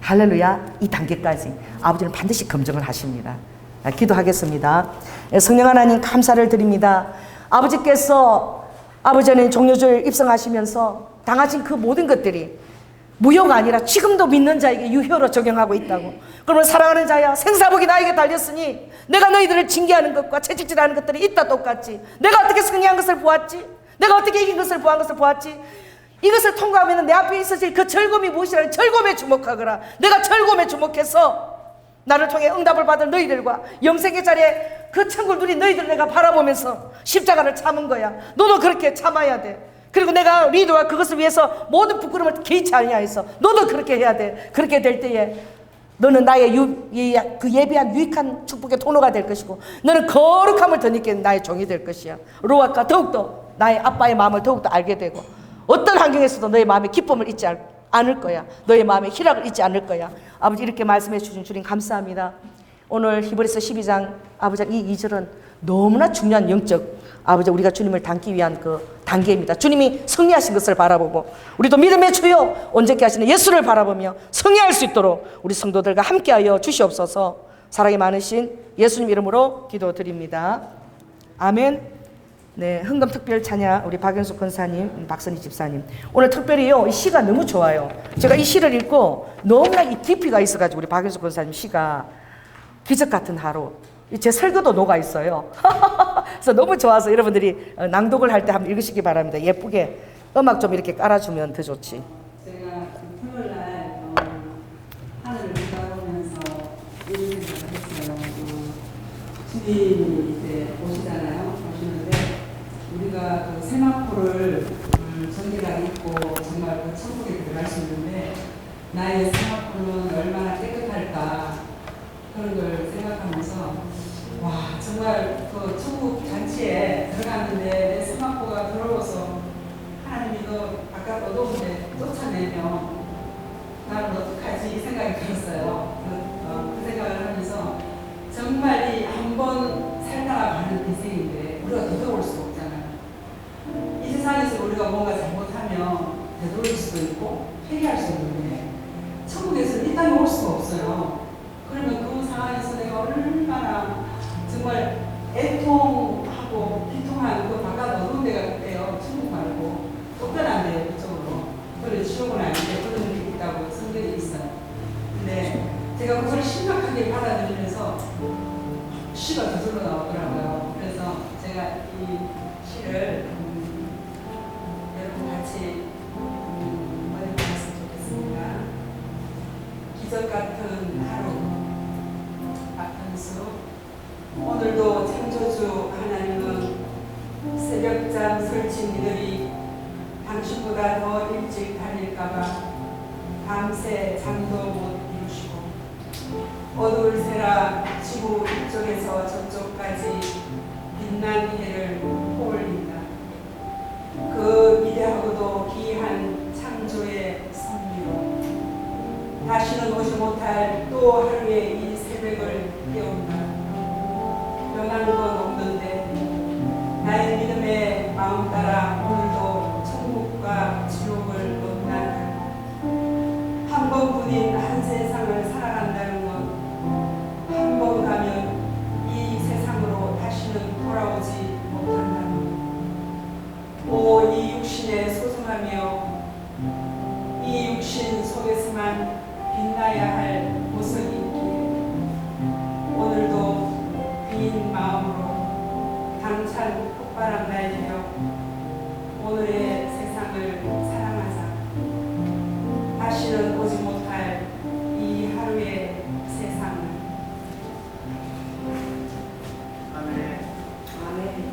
할렐루야. 이 단계까지 아버지는 반드시 검증을 하십니다. 기도하겠습니다. 성령 하나님 감사를 드립니다. 아버지께서 아버지는 종료주일 입성하시면서 당하신 그 모든 것들이 무효가 아니라 지금도 믿는 자에게 유효로 적용하고 있다고. 그러면 사랑하는 자야, 생사복이 나에게 달렸으니 내가 너희들을 징계하는 것과 채찍질하는 것들이 있다 똑같지. 내가 어떻게 승리한 것을 보았지? 내가 어떻게 이긴 것을 보한 것을 보았지? 이것을 통과하면 내 앞에 있어질 그 즐거움이 무엇이라는 즐거움에 주목하거라. 내가 즐거움에 주목해서 나를 통해 응답을 받을 너희들과 영생의 자리에 그 천국을 누린 너희들 내가 바라보면서 십자가를 참은 거야. 너도 그렇게 참아야 돼. 그리고 내가 리더와 그것을 위해서 모든 부끄러움을 개의치 아니하여서 너도 그렇게 해야 돼. 그렇게 될 때에 너는 나의 그 예비한 유익한 축복의 통로가 될 것이고, 너는 거룩함을 더 느끼는 나의 종이 될 것이야. 로아가 더욱더 나의 아빠의 마음을 더욱더 알게 되고, 어떤 환경에서도 너의 마음에 기쁨을 잊지 않을 거야. 너의 마음에 희락을 잊지 않을 거야. 아버지 이렇게 말씀해 주신 주님 감사합니다. 오늘 히브리서 12장 아버지 이 2절은 너무나 중요한 영적 아버지 우리가 주님을 닮기 위한 그 단계입니다. 주님이 승리하신 것을 바라보고 우리도 믿음의 주요 온전케 하시는 예수를 바라보며 승리할 수 있도록 우리 성도들과 함께하여 주시옵소서. 사랑이 많으신 예수님 이름으로 기도드립니다. 아멘. 네, 흥금특별 찬양 우리 박연숙 권사님, 박선희 집사님. 오늘 특별히요 이 시가 너무 좋아요. 제가 이 시를 읽고 너무나 이 깊이가 있어가지고 우리 박연숙 권사님 시가 기적 같은 하루. 제 설교도 녹아 있어요. 그래서 너무 좋아서 여러분들이 낭독을 할 때 한번 읽으시기 바랍니다. 예쁘게 음악 좀 이렇게 깔아주면 더 좋지. 제가 토요일 날 하늘을 바라보면서 이런 생각을 했어요. 주님이 이제 오시잖아요. 오시는데 우리가 그 세마포를 정결하게 입고 정말 그 천국에 들어갈 수 있는데 나의 세마포는 얼마나 깨끗할까 그런 걸 생각하면서 와 정말 그 천국 잔치에 들어갔는데 내 세마포가 더러워서 하나님이 너 아까 어두운데 쫓아내면 나는 어떡하지 이 생각이 들었어요. 그 생각을 하면서 정말 이 한 번 살다가 가는 인생인데 우리가 되돌아올 수가 없잖아요. 이 세상에서 우리가 뭔가 잘못하면 되돌릴 수도 있고 회개할 수도 있는데 천국에서는 이 땅에 올 수가 없어요. 그러면 그 상황에서 내가 얼마나 정말 애통하고 비통한 그 바깥 어두운 데가 그때요. 천국 말고 똑변한데요. 그쪽으로. 그래 지옥은 아닌데 그런 일이 있다고 성경에 있어요. 근데 제가 그걸 심각하게 받아들이면서 시가 저절로 나오더라고요. 그래서 제가 이 시를 여러분 같이 읽어봤으면 좋겠습니다. 기적 같은 하루. 박현수. 오늘도 창조주 하나님은 새벽잠 설친 이들이 당신보다 더 일찍 다닐까봐 밤새 잠도 못 이루시고 어두울 새라 지구 이쪽에서 저쪽까지 빛난 해를 떠올린다. 그 위대하고도 기이한 창조의 섭리로 다시는 오지 못할 또 하루의 이 새벽을 깨운다. 변한 건 없는데 나의 믿음의 마음 따라 오늘도 천국과 지옥을 논한다. 한 번뿐인 한 세상을 살아간다는 것, 한 번 가면 이 세상으로 다시는 돌아오지 못한다는 것. 오, 이 육신의 소중하며 이 육신 속에서만 빛나야 할 모습이 있기에 오늘도 빈 마음으로 당찬 폭발한 날 되어 오늘의 세상을 사랑하자. 다시는 오지 못할 이 하루의 세상을. 아멘. 아멘.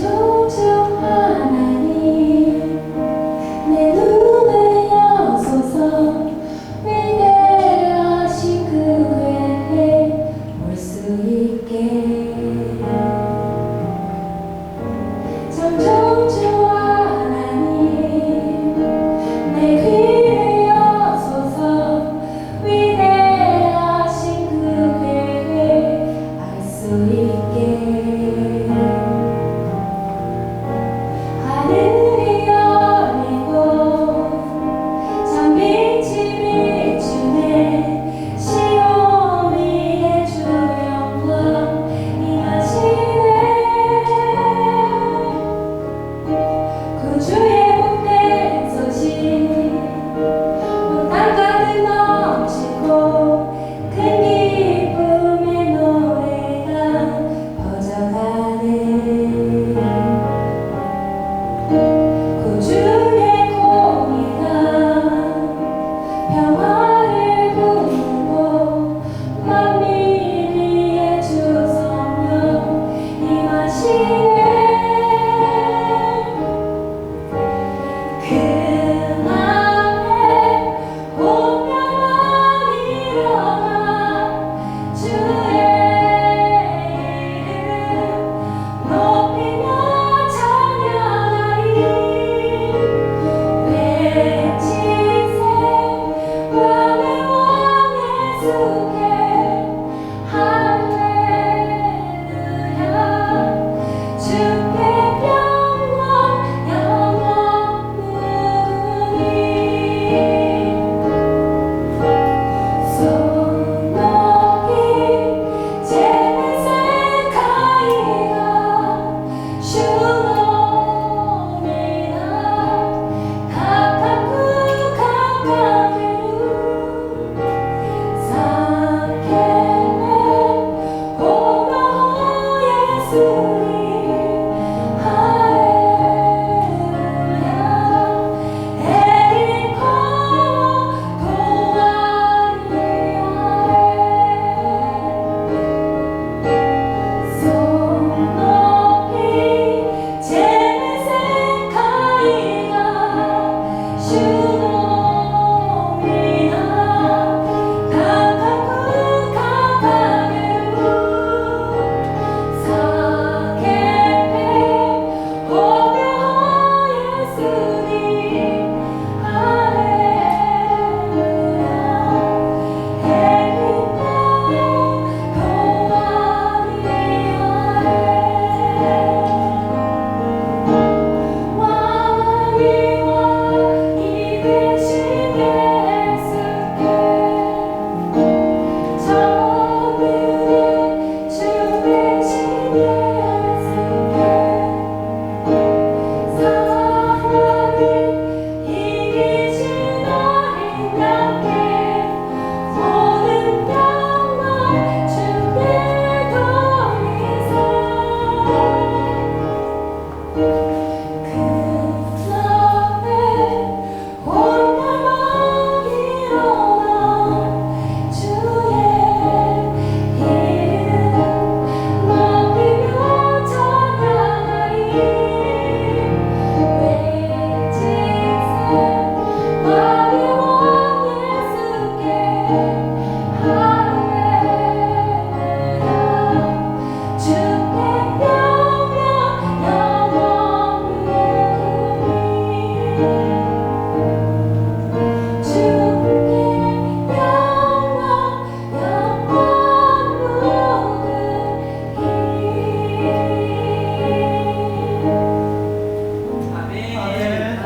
창조주 하나님 내 눈을 여소서 위대하신 그 회에 올 수 있게 창조주 하나님 내 귀를 여소서 위대하신 그 회에 알 수 있게 하늘이 열리고 참빛이 비추네 시온 위에 주 영광 임하시네 구주의 복된 소식 온 땅 가득 넘치고 큰 기쁨의 노래가 퍼져가네 구주의 공의가 평화를 부르고 만민 위에 주 성령 임하시네 그 맘에 공명만 일어나 주의 이름 높이며 찬양하리 외치세 왕의 왕 예수께 할렐루야 주께 영광 영원 무궁히 손 높이 제메세카이가 슈노미나 가깝고 가까이로 사케네 고노 예수님 할렐루야 에리코 동아리아레 손 높이 제메세카이가 슈노미나 가깝고 가까이로 사케페 오묘 예수님 할렐루야 에리코 동아리아레 왕이 왕이 되신 예수께 천국의 주 되신 예수께 사랑을 이기신 어린 양께 모든 영광 주께 돌리세 그 맘에 온몸 일어나 주의 이름 높이며 찬양하리 외치세 왕의 왕 예수께 할렐루야 주께 영광 영원 무궁히 주께 영광 영원 무궁히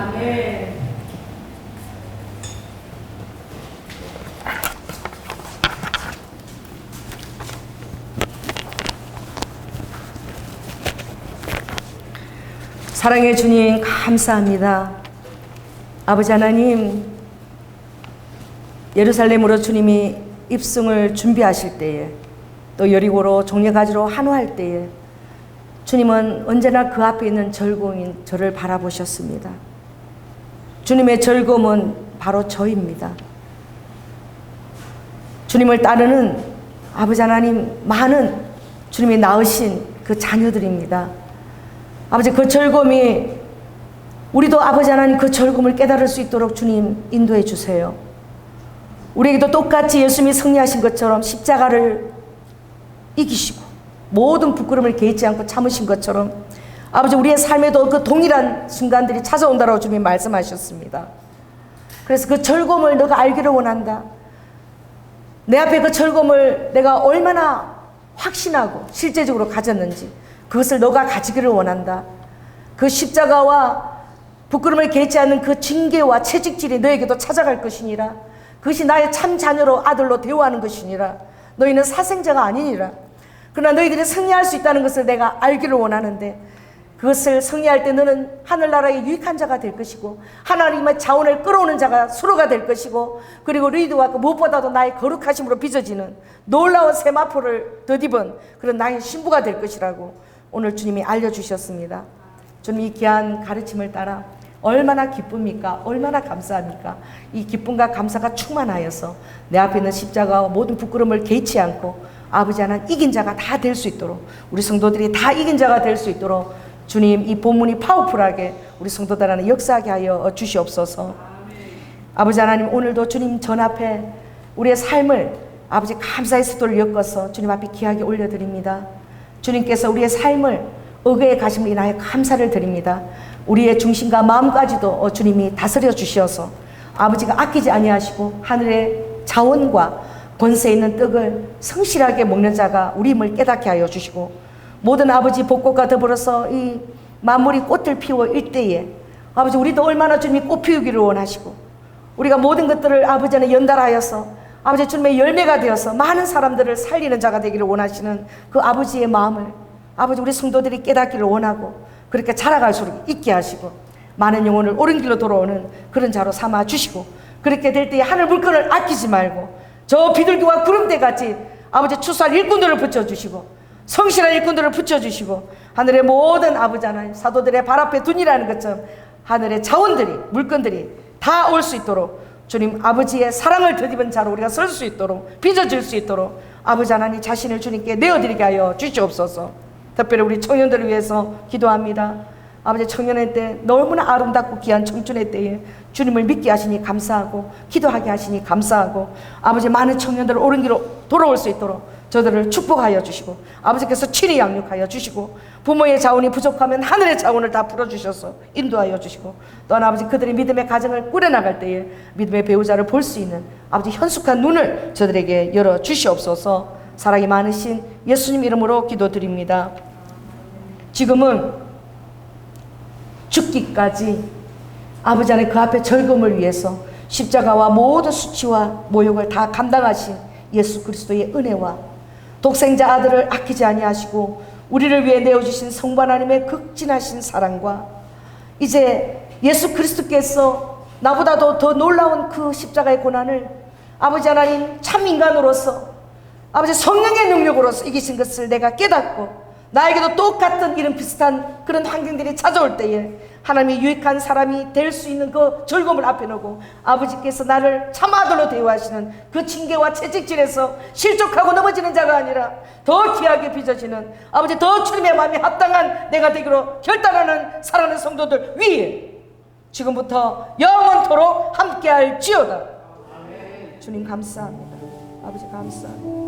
아멘. 사랑의 주님 감사합니다. 아버지 하나님, 예루살렘으로 주님이 입성을 준비하실 때에 또 여리고로 종려가지로 한화할 때에 주님은 언제나 그 앞에 있는 절공인 저를 바라보셨습니다. 주님의 즐거움은 바로 저입니다. 주님을 따르는 아버지 하나님 많은 주님이 낳으신 그 자녀들입니다. 아버지 그 즐거움이 우리도 아버지 하나님 그 즐거움을 깨달을 수 있도록 주님 인도해 주세요. 우리에게도 똑같이 예수님이 승리하신 것처럼 십자가를 이기시고 모든 부끄러움을 개의치 않고 참으신 것처럼 아버지 우리의 삶에도 그 동일한 순간들이 찾아온다라고 주님 말씀하셨습니다. 그래서 그 즐거움을 너가 알기를 원한다. 내 앞에 그 즐거움을 내가 얼마나 확신하고 실제적으로 가졌는지 그것을 너가 가지기를 원한다. 그 십자가와 부끄러움을 개의치 않는 그 징계와 채찍질이 너에게도 찾아갈 것이니라. 그것이 나의 참 자녀로 아들로 대우하는 것이니라. 너희는 사생자가 아니니라. 그러나 너희들이 승리할 수 있다는 것을 내가 알기를 원하는데 그것을 승리할 때 너는 하늘나라의 유익한 자가 될 것이고 하나님의 자원을 끌어오는 자가 수로가 될 것이고 그리고 너희들과 무엇보다도 나의 거룩하심으로 빚어지는 놀라운 세마포를 덧입은 그런 나의 신부가 될 것이라고 오늘 주님이 알려주셨습니다. 주님 이 귀한 가르침을 따라 얼마나 기쁩니까? 얼마나 감사합니까? 이 기쁨과 감사가 충만하여서 내 앞에 있는 십자가와 모든 부끄러움을 개의치 않고 아버지 하나님 이긴 자가 다 될 수 있도록 우리 성도들이 다 이긴 자가 될 수 있도록 주님 이 본문이 파워풀하게 우리 성도들 안에 역사하게 하여 주시옵소서. 아버지 하나님 오늘도 주님 전 앞에 우리의 삶을 아버지 감사의 수도를 엮어서 주님 앞에 귀하게 올려드립니다. 주님께서 우리의 삶을 의궤에 가심을 인하여 감사를 드립니다. 우리의 중심과 마음까지도 주님이 다스려 주시어서 아버지가 아끼지 아니하시고 하늘의 자원과 권세 있는 떡을 성실하게 먹는 자가 우리임을 깨닫게 하여 주시고 모든 아버지 복꽃과 더불어서 이 만물이 꽃을 피워 일때에 아버지 우리도 얼마나 주님이 꽃 피우기를 원하시고 우리가 모든 것들을 아버지 안에 연달하여서 아버지 주님의 열매가 되어서 많은 사람들을 살리는 자가 되기를 원하시는 그 아버지의 마음을 아버지 우리 성도들이 깨닫기를 원하고 그렇게 자라갈 수 있게 하시고 많은 영혼을 옳은 길로 돌아오는 그런 자로 삼아 주시고 그렇게 될 때에 하늘 물건을 아끼지 말고 저 비둘기와 구름대 같이 아버지 추수할 일꾼들을 붙여주시고 성실한 일꾼들을 붙여주시고 하늘의 모든 아버지 하나님 사도들의 발 앞에 둔이라는 것처럼 하늘의 자원들이 물건들이 다 올 수 있도록 주님 아버지의 사랑을 덧입은 자로 우리가 설 수 있도록 빚어질 수 있도록 아버지 하나님 자신을 주님께 내어드리게 하여 주시옵소서. 특별히 우리 청년들을 위해서 기도합니다. 아버지 청년의 때 너무나 아름답고 귀한 청춘의 때에 주님을 믿게 하시니 감사하고 기도하게 하시니 감사하고 아버지 많은 청년들을 옳은 길로 돌아올 수 있도록 저들을 축복하여 주시고 아버지께서 친히 양육하여 주시고 부모의 자원이 부족하면 하늘의 자원을 다 풀어주셔서 인도하여 주시고 또한 아버지 그들의 믿음의 가정을 꾸려나갈 때에 믿음의 배우자를 볼 수 있는 아버지 현숙한 눈을 저들에게 열어 주시옵소서. 사랑이 많으신 예수님 이름으로 기도드립니다. 지금은 죽기까지 아버지 안에 그 앞에 즐거움을 위해서 십자가와 모든 수치와 모욕을 다 감당하신 예수 그리스도의 은혜와 독생자 아들을 아끼지 아니하시고 우리를 위해 내어주신 성부 하나님의 극진하신 사랑과 이제 예수 그리스도께서 나보다도 더 놀라운 그 십자가의 고난을 아버지 하나님 참 인간으로서 아버지 성령의 능력으로서 이기신 것을 내가 깨닫고 나에게도 똑같은 이런 비슷한 그런 환경들이 찾아올 때에 하나님이 유익한 사람이 될 수 있는 그 즐거움을 앞에 놓고 아버지께서 나를 참 아들로 대우하시는 그 징계와 채찍질에서 실족하고 넘어지는 자가 아니라 더 귀하게 빚어지는 아버지 더 주님의 마음에 합당한 내가 되기로 결단하는 사랑하는 성도들 위에 지금부터 영원토록 함께할지어다. 주님 감사합니다. 아버지 감사합니다.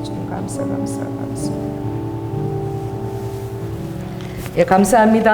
주님 감사. 예, 감사합니다.